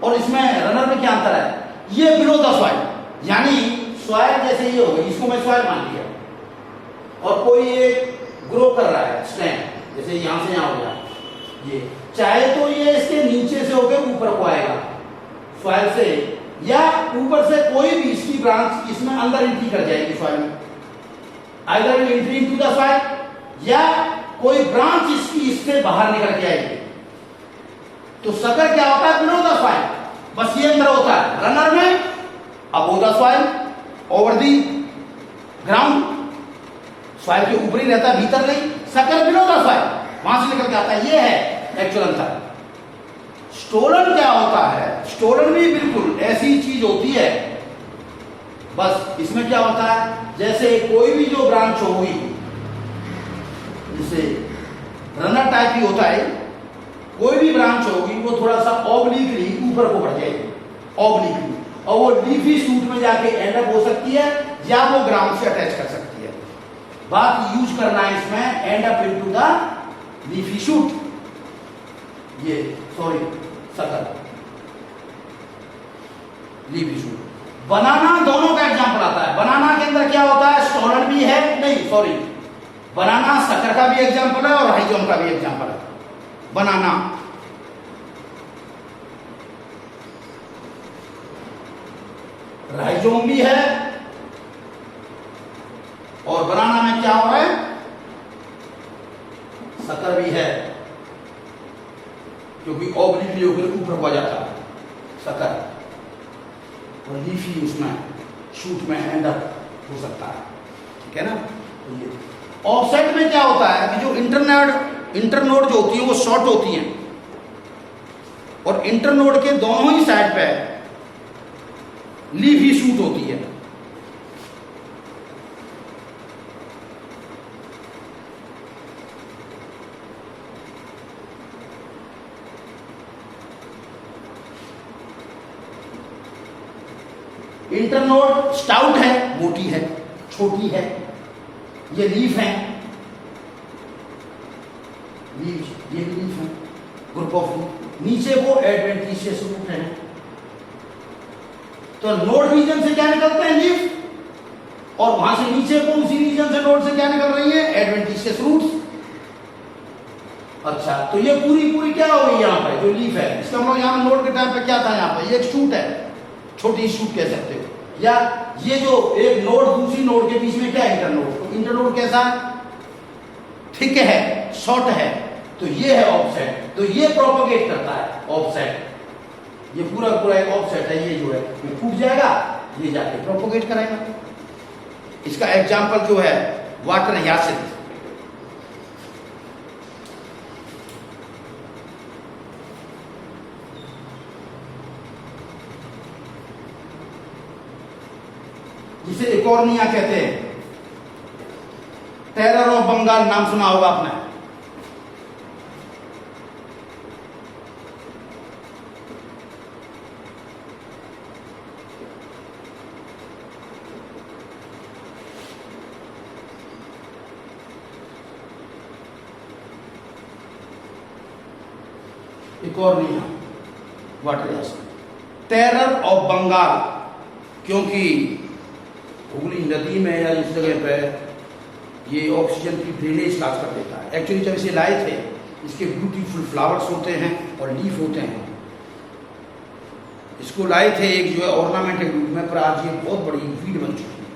और इसमें रनर में क्या अंतर है, ये बिलो द सॉइल, यानी सॉइल जैसे ये हो गई, इसको मैं सॉइल मान लिया, और कोई एक ग्रो कर रहा है स्टेम, जैसे यहां से यहां हो गया, ये चाहे तो ये इसके नीचे से होकर ऊपर को आएगा सॉइल से, या ऊपर से कोई भी इसकी ब्रांच इसमें अंदर एंट्री कर जाएगी सॉइल में, either entry into the soil या कोई ब्रांच इसकी इससे बाहर निकल के आएगी। तो सकर क्या होता है, बिलो द सॉइल, बस ये अंदर होता है, रनर में above the soil, over the ground, soil के ऊपर ही रहता है, भीतर नहीं। सकर बिलो द सॉइल, वहां से निकल के आता है, ये है एक्चुअल अंतर। स्टोलन क्या होता है, स्टोलन भी बिल्कुल ऐसी चीज होती है, बस इसमें क्या होता है, जैसे कोई भी जो ब्रांच होगी, जैसे रनर टाइप ही होता है, कोई भी ब्रांच होगी वो थोड़ा सा ऑब्लिकली ऊपर को बढ़ जाएगी, ऑब्लिकली, और वो लीफी शूट में जाके एंड अप हो सकती है, या वो ग्राउंड से अटैच कर सकती है। बात यूज करना है इसमें and up into the leafy shoot, ये सॉरी सकर, लीफी शूट। बनाना दोनों का एग्जांपल आता है। बनाना के अंदर क्या होता है, स्टोलन भी है, नहीं सॉरी, बनाना सकर का भी एग्जांपल है और राइजोम का भी एग्जांपल है। बनाना राइजोम भी है, और बनाना में क्या हो रहा है, सकर भी है, क्योंकि ऑब्लिकली होकर ऊपर हो जाता है सकर, और लीफी उसमें शूट में एंड अप हो सकता है, ठीक है ना। तो ये ऑफसेट में क्या होता है कि जो इंटरनोड जो होती है वो शॉर्ट होती हैं, और इंटरनोड के दोनों ही साइड पे लीफी शूट होती है। इंटरनोड स्टाउट है, मोटी है, छोटी है, ये लीफ है, लीफ, ये भी लीफ है, ग्रुप ऑफ लीफ। नीचे वो एडवेंटिशियस रूट है। तो नोड रीजन से क्या निकलते हैं, लीफ, और वहां से नीचे को उसी रीजन से नोड से क्या निकल रही है, एडवेंटिशियस रूट्स। अच्छा, तो ये पूरी क्या हो गई यहाँ पे जो लीफ है, इसका मतलब यहाँ नोड के टाइम पे क्या था, यहाँ पे ये एक शूट है, छोटी शूट कह सकते हो, या ये जो एक नोड दूसरी नोड के बीच में क्या है, इंटरनोड। तो इंटरनोड कैसा है, थिक है, शॉर्ट है, तो ये है ऑफसेट। तो ये प्रोपोगेट करता है ऑफसेट, ये पूरा एक ऑफसेट है, ये जो है ये फूट जाएगा, ये जाके प्रोपोगेट कराएगा। इसका एग्जांपल जो है वाटर यासिड, जिसे इकोर्निया कहते हैं। टेरर ऑफ बंगाल नाम सुना होगा आपने, Eichhornia water hyacinth. Terror of Bengal, क्योंकि हुगली नदी में या इस जगह पे ये ऑक्सीजन की ड्रेनेज काज कर देता है। एक्चुअली जब इसे लाए थे, इसके ब्यूटीफुल फ्लावर्स होते हैं और लीफ होते हैं, इसको लाए थे एक जो है ऑर्नामेंटेड रूप में, पर आज ये बहुत बड़ी वीड बन चुकी है,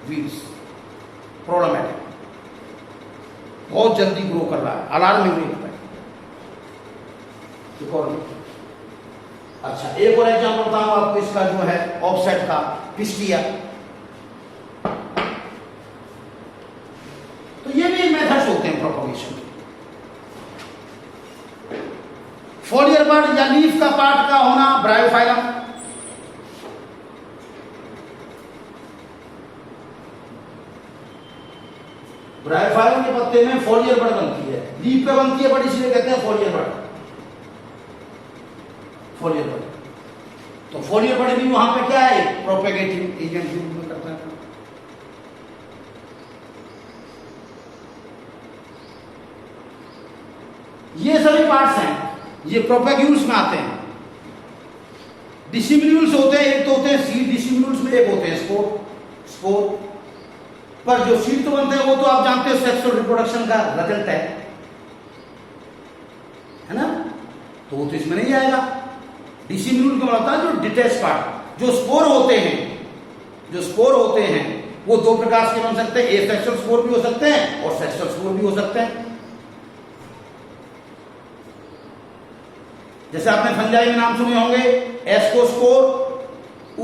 वीड्स प्रॉब्लमेटिक, बहुत जल्दी ग्रो कर रहा है, अलार्मिंग रेट पर। अच्छा, एक और एग्जांपल बताऊं आपको इसका जो है ऑफसेट का, पिस्टिया। तो ये भी मेथड्स होते हैं प्रोपगेशन के। फोलियर बड या लीफ का पार्ट का होना, ब्रायोफाइलम। ब्रायोफाइलम के पत्ते में फोलियर बड बनती है, लीफ पे बनती है बड, इसलिए कहते हैं फोलियर बड। फोलियर बड, तो फोलियर बड भी वहां पे क्या है, प्रोपेगेटिव एजेंट के रूप में करता है। ये सभी पार्ट्स हैं, ये प्रोपेग्यूल्स में आते हैं। डिसिमिन्यूल्स होते हैं, एक तो होते हैं सीड डिसिमिन्यूल्स में, एक होते हैं स्पोर। पर जो शीट बनते हैं वो तो आप जानते हो सेक्सुअल रिप्रोडक्शन का रिजल्ट है ना, तो वो तो इसमें नहीं आएगा। डिसिम्यूल का मतलब जो डिटेच पार्ट, जो स्पोर होते हैं, जो स्पोर होते हैं वो दो प्रकार के बन सकते हैं, एसेक्सुअल स्पोर भी हो सकते हैं और सेक्सुअल स्पोर भी हो सकते हैं। जैसे आपने फंजाई में नाम सुने होंगे, एस्कोस्पोर,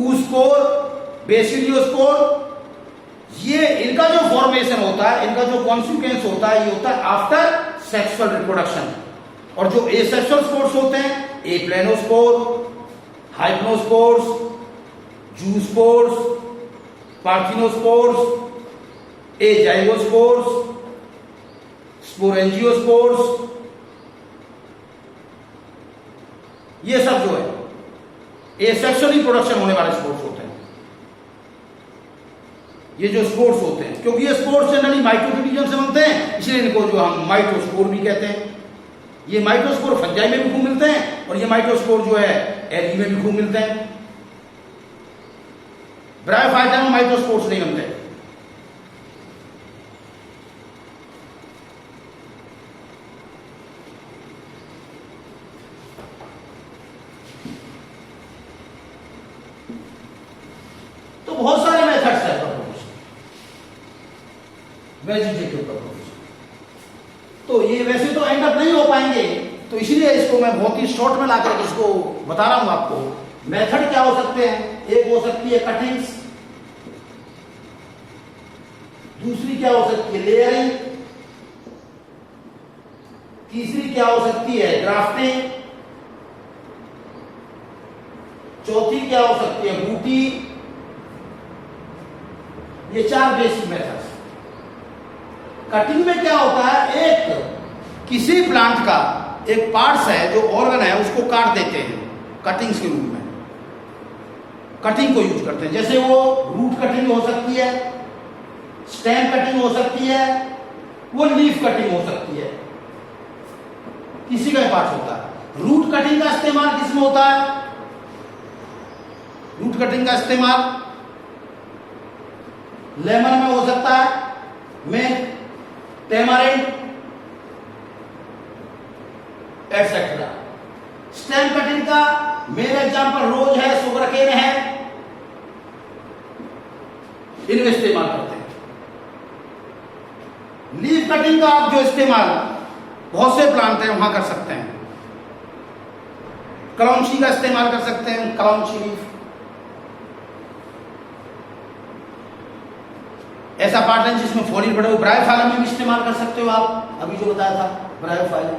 ऊस्पोर, बेसिलियोस्पोर। ये इनका जो फॉर्मेशन होता है, इनका जो कॉन्सिक्वेंस होता है, ये होता है आफ्टर सेक्सुअल रिप्रोडक्शन। और जो एसेक्सुअल स्पोर्स होते हैं, एप्लेनोस्पोर, हाइप्नोस्पोर्स, जूस्पोर्स, पार्थिनोस्पोर्स, एजाइगोस्पोर्स, स्पोरेंजियोस्पोर्स, ये सब जो है एसेक्सुअली प्रोडक्शन होने वाले स्पोर्स होते हैं। ये जो स्पोर्स होते हैं, क्योंकि ये स्पोर्स जनरली माइटोडिवीजन से बनते हैं, इसलिए इनको जो हम माइटोस्पोर भी कहते हैं। ये माइटोस्पोर फंजाई में भी खूब मिलते हैं और ये माइटोस्पोर जो है एल्गी में भी खूब मिलते हैं। ब्रायोफाइटा में माइटोस्पोर्स नहीं बनते। तो बहुत सारे मेथड्स है वेजिटेटिव प्रोपोगेशन। तो ये वैसे तो एंड अप नहीं हो पाएंगे, तो इसलिए इसको मैं बहुत ही शॉर्ट में लाकर इसको बता रहा हूं आपको। मेथड क्या हो सकते हैं, एक हो सकती है कटिंग्स, दूसरी क्या हो सकती है लेयरिंग, तीसरी क्या हो सकती है ग्राफ्टिंग, चौथी क्या हो सकती है बूटी। ये चार बेसिक मेथड्स। कटिंग में क्या होता है, एक किसी प्लांट का एक पार्ट्स है जो ऑर्गन है उसको काट देते हैं कटिंग्स के रूप में, कटिंग को यूज करते हैं। जैसे वो रूट कटिंग हो सकती है, स्टेम कटिंग हो सकती है, वो लीफ कटिंग हो सकती है, किसी का पार्ट होता है। रूट कटिंग का इस्तेमाल किसमें होता है, रूट कटिंग का इस्तेमाल लेमन में हो सकता है, में टेमारिंड एटसेट्रा। स्टेम कटिंग का मेन एग्जांपल रोज है, सुगरकेन है, इनमें इस्तेमाल करते हैं। लीफ कटिंग का आप जो इस्तेमाल बहुत से प्लांट हैं वहां कर सकते हैं। कलौंची का इस्तेमाल कर सकते हैं, कलौंची लीफ। ऐसा पार्ट है जिसमें फॉलिल बड़े, ब्रायोफाइलम में भी इस्तेमाल कर सकते हो आप, अभी जो बताया था ब्रायोफाइलम।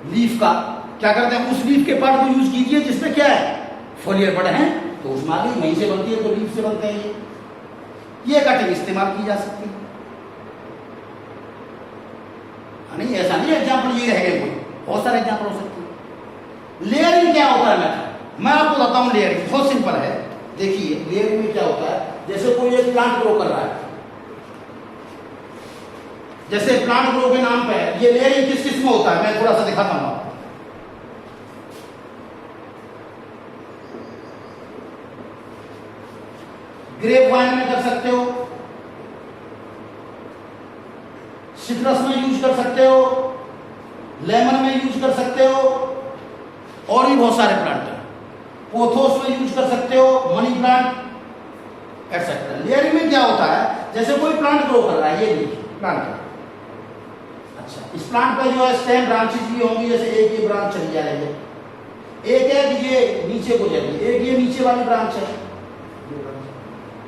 लीफ का क्या करते हैं, उस लीफ के पार्ट को यूज कीजिए जिसमें क्या है फॉलियर बड़े हैं, तो उसमें आगे वहीं से बनती है, तो लीफ से बनते हैं। ये कटिंग इस्तेमाल की जा सकती है। नहीं ऐसा नहीं एग्जाम्पल ये रह गए, कोई बहुत सारे एग्जाम्पल हो सकते हैं। लेयरिंग क्या होता है मेथड, मैं आपको बताता हूं। लेयरिंग बहुत सिंपल है, देखिए लेयरिंग में क्या होता है। जैसे कोई एक प्लांट ग्रो कर रहा है, जैसे प्लांट ग्रो के नाम पे है, ये लेयरिंग किस किस में होता है मैं थोड़ा सा दिखाता हूं आपको। ग्रेप वाइन में कर सकते हो, सिट्रस में यूज कर सकते हो, लेमन में यूज कर सकते हो, और भी बहुत सारे प्लांट हैं। पोथोस में यूज कर सकते हो, मनी प्लांट एटसेट्रा। लेयरिंग में क्या होता है, जैसे कोई प्लांट ग्रो कर रहा है, ये देखिए प्लांट है। अच्छा, इस प्लांट पे जो है स्टेम ब्रांचेस भी होंगी, जैसे एक ये ब्रांच चली जा रही है, एक है कि ये नीचे को जाएगी, एक ये नीचे वाली ब्रांच है।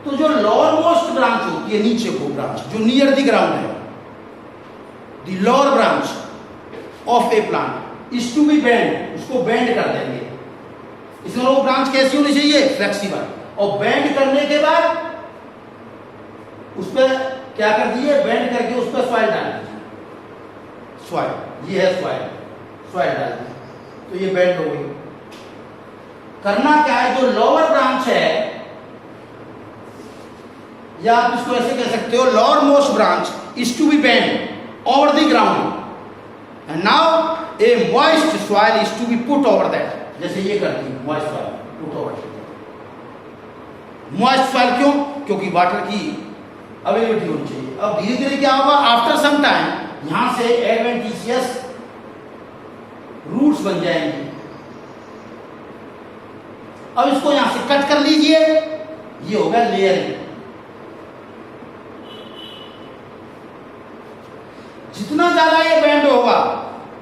तो जो लोअर मोस्ट ब्रांच होती है, नीचे को ब्रांच जो नियर द ग्राउंड है, the lower branch of a plant is to be bend, उसको बेंड कर देंगे। इसमें वो ब्रांच कैसी होनी चाहिए, फ्लेक्सिबल। और बेंड करने के बाद उस पर क्या कर दिए, बेंड करके उस पर सॉइल डाल दीजिए। सॉइल, ये है सॉइल, सॉइल डाल दीजिए, तो ये बेंड हो गई। करना क्या है, जो लोअर ब्रांच है, या आप इसको ऐसे कह सकते हो, lower most branch is to be bend over the ground and now a moist soil is to be put over that. जैसे ये करती है, moist soil put over. Moist soil क्यों? क्योंकि वाटर की अवेलेबिलिटी होनी चाहिए। अब धीरे धीरे क्या होगा, आफ्टर सम टाइम यहां से एडवेंटिशियस रूट्स बन जाएंगी। अब इसको यहां से कट कर लीजिए, ये होगा लेयरिंग। जितना ज्यादा ये बैंड होगा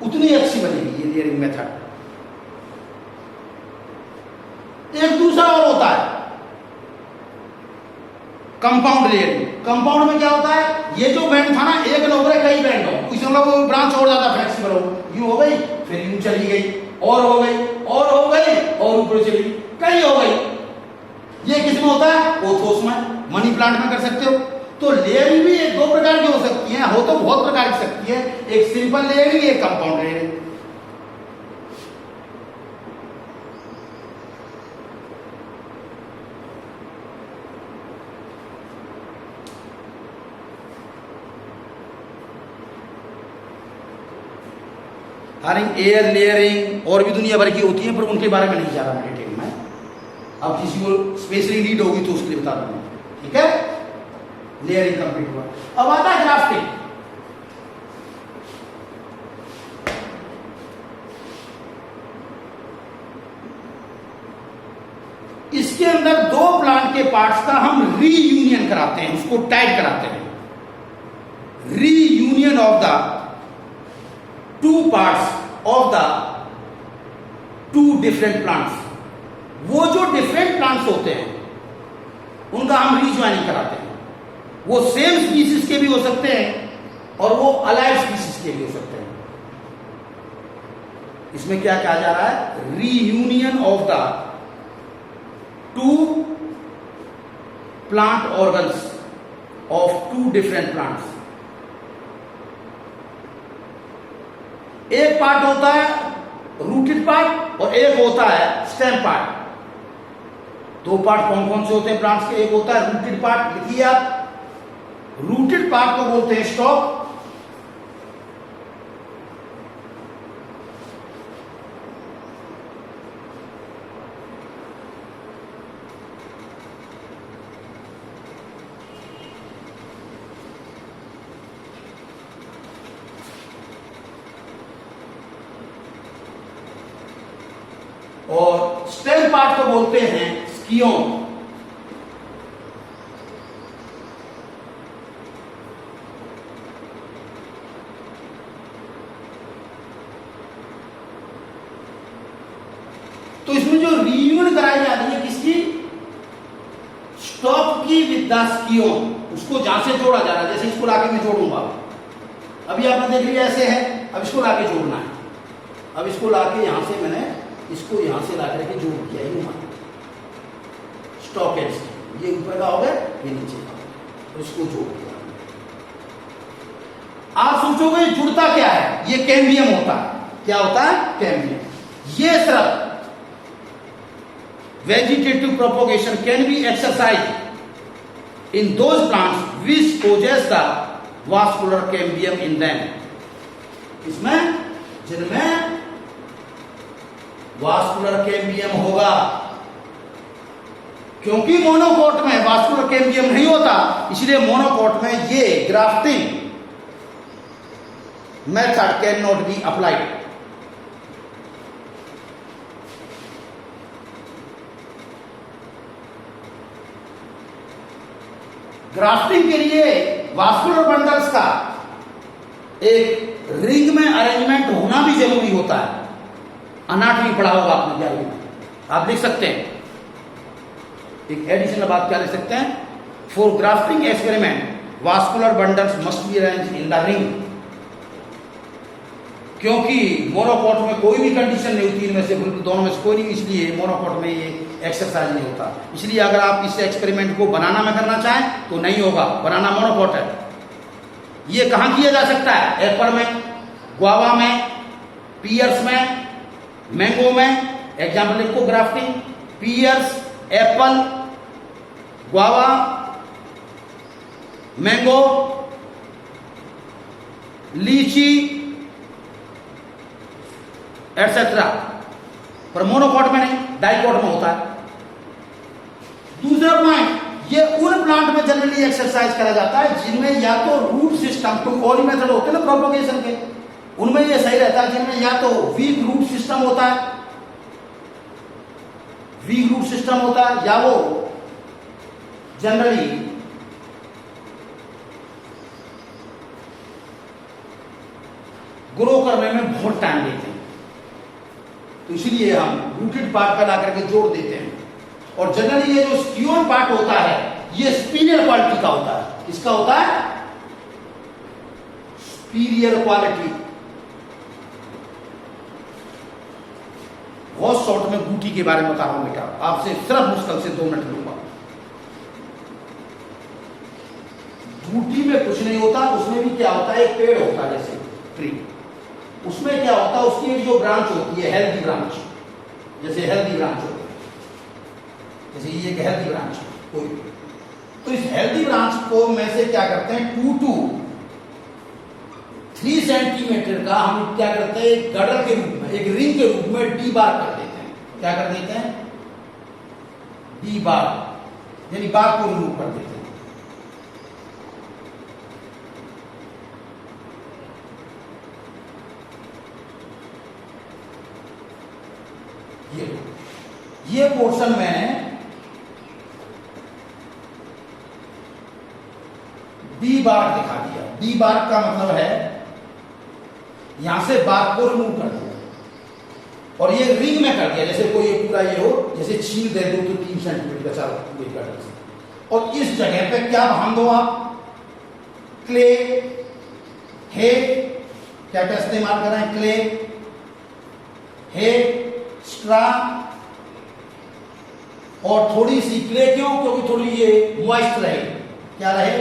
उतनी अच्छी बनेगी ये लेयरिंग मेथड। एक दूसरा और होता है कंपाउंड लेयरिंग। कंपाउंड में क्या होता है, ये जो बैंड था ना, एक न उभरे कई बैंड हो, इसमें मतलब ब्रांच और ज्यादा फ्लेक्सिबल हो, यूं हो गई, फिर यूं चली गई, और हो गई, और हो गई, और ऊपर चली गई, कई हो गई। ये किसमें होता है, पोथोस में, मनी प्लांट में कर सकते हो। तो लेयरिंग भी एक दो प्रकार की हो सकती है, हो तो बहुत प्रकार की सकती है, एक सिंपल लेयरिंग, एक कंपाउंड लेयरिंग। एयर लेयरिंग और भी दुनिया भर की होती है, पर उनके बारे में नहीं जा रहा डिटेल में। अब किसी को स्पेशली नीड होगी तो उसके लिए बता दूंगा, ठीक है। लेयरिंग कंप्लीट हुआ, अब आता है ग्राफ्टिंग। इसके अंदर दो प्लांट के पार्ट्स का हम रीयूनियन कराते हैं, उसको टाइट कराते हैं। Reunion of the two parts of the to different plants. वो जो डिफरेंट प्लांट्स होते हैं उनका हम रीज्वाइनिंग कराते हैं। वो सेम स्पीसीज के भी हो सकते हैं और वो अलाइव स्पीसीज के भी हो सकते हैं। इसमें क्या कहा जा रहा है, reunion of the two plant organs of two different plants. एक पार्ट होता है रूटेड पार्ट और एक होता है स्टेम पार्ट। दो पार्ट कौन कौन से होते हैं प्लांट्स के, एक होता है रूटेड पार्ट, लिखिए आप, रूटेड पार्ट को बोलते हैं स्टॉक, और स्टेम पार्ट को बोलते हैं स्कियोन। तो इसमें जो रीयूनियन कराई जा रही है किसकी, स्टॉक की विद द स्कियोन, उसको जहां से जोड़ा जा रहा है। जैसे इसको लाके मैं जोड़ूंगा, अभी आपने देख लिया ऐसे है, अब इसको लाके जोड़ना है। अब इसको लाके यहां से मैंने इसको यहां से लाकर के जोड़ दिया, स्टॉक एड्स, ये ऊपर का हो गया, ये नीचे का, तो इसको जोड़ दिया। आप सोचोगे जुड़ता क्या है, ये कैम्बियम होता है। क्या होता है, कैम्बियम। ये सिर्फ vegetative propagation can be exercised in those plants which possess the vascular cambium in them। इसमें जिनमें वास्कुलर कैम्बियम होगा, क्योंकि मोनोकोट में वास्कुलर कैम्बियम नहीं होता, इसलिए मोनोकोट में ये grafting method can not be applied. Grafting के लिए वास्कुलर बंडल्स का एक रिंग में अरेंजमेंट होना भी जरूरी होता है। अनाटमी पढ़ा होगा आपने क्या, आप लिख सकते हैं, एक एडिशनल बात क्या लिख सकते हैं, for grafting experiment vascular bundles must be arranged in the ring. क्योंकि मोनोकोट में कोई भी कंडीशन नहीं होती, इनमें से दोनों में से कोई नहीं, इसलिए मोनोकोट में ये एक्सरसाइज नहीं होता। इसलिए अगर आप इस एक्सपेरिमेंट को बनाना में करना चाहें तो नहीं होगा, बनाना मोनोकोट है। ये कहां किया जा सकता है, एप्पल में, गुआवा में, पियर्स में, मैंगो में। एग्जाम्पल लिखो, grafting pears, apple, guava, mango, lychee et cetera. पर मोनोकोट में नहीं, डाइकोट में होता है। दूसरा पॉइंट, ये उन प्लांट में जनरली एक्सरसाइज करा जाता है जिनमें या तो रूट सिस्टम, तो और ही मेथड होते हैं ना प्रोपोगेशन के, उनमें ये सही रहता है जिनमें या तो वीक रूट सिस्टम होता है, वीक रूट सिस्टम होता है, या वो जनरली ग्रो करने में बहुत टाइम लेते हैं, तो इसलिए हम रूटेड पार्ट पर लाकर के जोड़ देते हैं। और जनरली ये जो स्क्यून पार्ट होता है ये स्पीरियर क्वालिटी का होता है। किसका होता है? Superior quality. बहुत शॉर्ट में बूटी के बारे में बता रहा हूं बेटा, आपसे सिर्फ मुश्किल से 2 मिनट लूंगा। बूटी में कुछ नहीं होता, उसमें भी क्या होता है, एक पेड़ होता है जैसे ट्री, उसमें क्या होता है, उसकी एक जो ब्रांच होती है हेल्दी ब्रांच, जैसे हेल्दी ब्रांच होती है, जैसे ये एक हेल्दी ब्रांच कोई, तो इस हेल्दी ब्रांच को में से क्या करते हैं 2 to 3 सेंटीमीटर का हम क्या करते हैं गडर के रूप में, एक रिंग के रूप में डी बार कर देते हैं। क्या कर देते हैं? डी बार, यानी बार को रिमूव कर देते हैं। ये पोर्शन में डी बार दिखा दिया। डी बार का मतलब है यहां से बार को रिमूव कर दिया और ये रिंग में कर दिया, जैसे कोई पूरा ये हो, जैसे छील दे दो तो 3 सेंटीमीटर का चार पूरी कर दो। और इस जगह पे क्या बांध दो आप? क्ले, हे, क्या क्या इस्तेमाल कर रहे हैं? क्ले, हे, स्ट्रा और थोड़ी सी क्ले। क्यों? क्योंकि थोड़ी ये मॉइस्ट रहे। क्या रहे?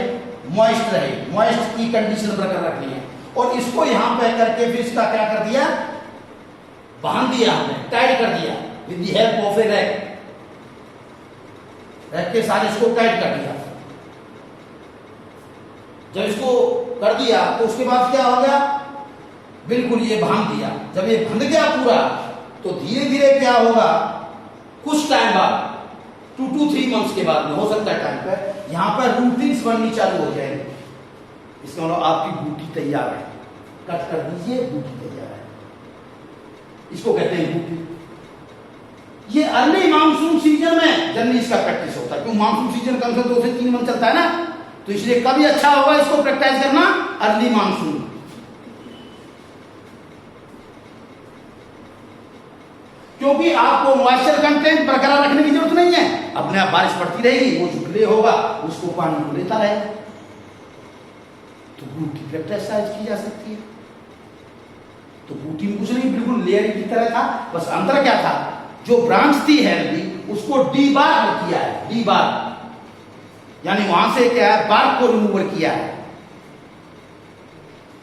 मॉइस्ट रहे। मॉइस्ट की कंडीशन बरकरार रखनी है। और इसको यहां पे करके फिर इसका क्या कर दिया? बांध दिया हमने, टाइट कर दिया with the help of A rack. Rack के साथ इसको टाइट कर दिया। जब इसको कर दिया तो उसके बाद क्या हो गया? बिल्कुल ये बांध दिया। जब ये बंध गया पूरा तो धीरे धीरे क्या होगा, कुछ टाइम बाद 2 to 3 मंथ्स के बाद में हो सकता है टाइम पर यहां पर रूटिंग्स बननी चालू हो जाएंगे। इसका मतलब आपकी बूटी तैयार है। कट कर दीजिए, बूटी तैयार है। इसको कहते हैं बूटी। ये अर्ली मानसून सीजन में जनरली इसका प्रैक्टिस होता है, क्यों? मानसून सीजन कम से कम 2 से 3 मंथ चलता है ना, तो इसलिए कभी अच्छा होगा इसको प्रैक्टिस करना अर्ली मानसून। क्योंकि आपको मॉइस्चर कंटेंट बरकरार रखने की जरूरत नहीं है। अपने आप बारिश पड़ती रहेगी, वो जो ग्रे होगा उसको पानी को लेता रहेगा, तो बूटी प्रैक्टिस की जा सकती है। तो बूटी में कुछ नहीं, बिल्कुल लेयर की तरह था, बस अंदर क्या था, जो ब्रांच थी हेल्दी उसको डी बार किया है। डी बार यानी वहां से क्या है, बार को रिमूवर किया है।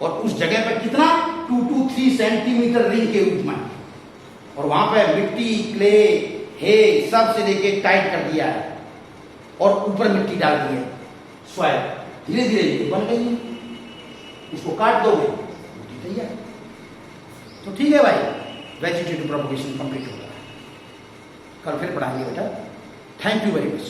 और उस जगह पर कितना 2 to 3 सेंटीमीटर रिंग के रूप में, और वहां पे मिट्टी, क्ले, हे सब से लेके टाइट कर दिया है और ऊपर मिट्टी डाल दी है, सॉइल। धीरे धीरे ये बन गई है। इसको काट दोगे, मिट्टी तैयार। तो ठीक है भाई, वेजिटेटिव प्रोपगेशन कंप्लीट हो गया। कल फिर पढ़ाएंगे बेटा। Thank you very much.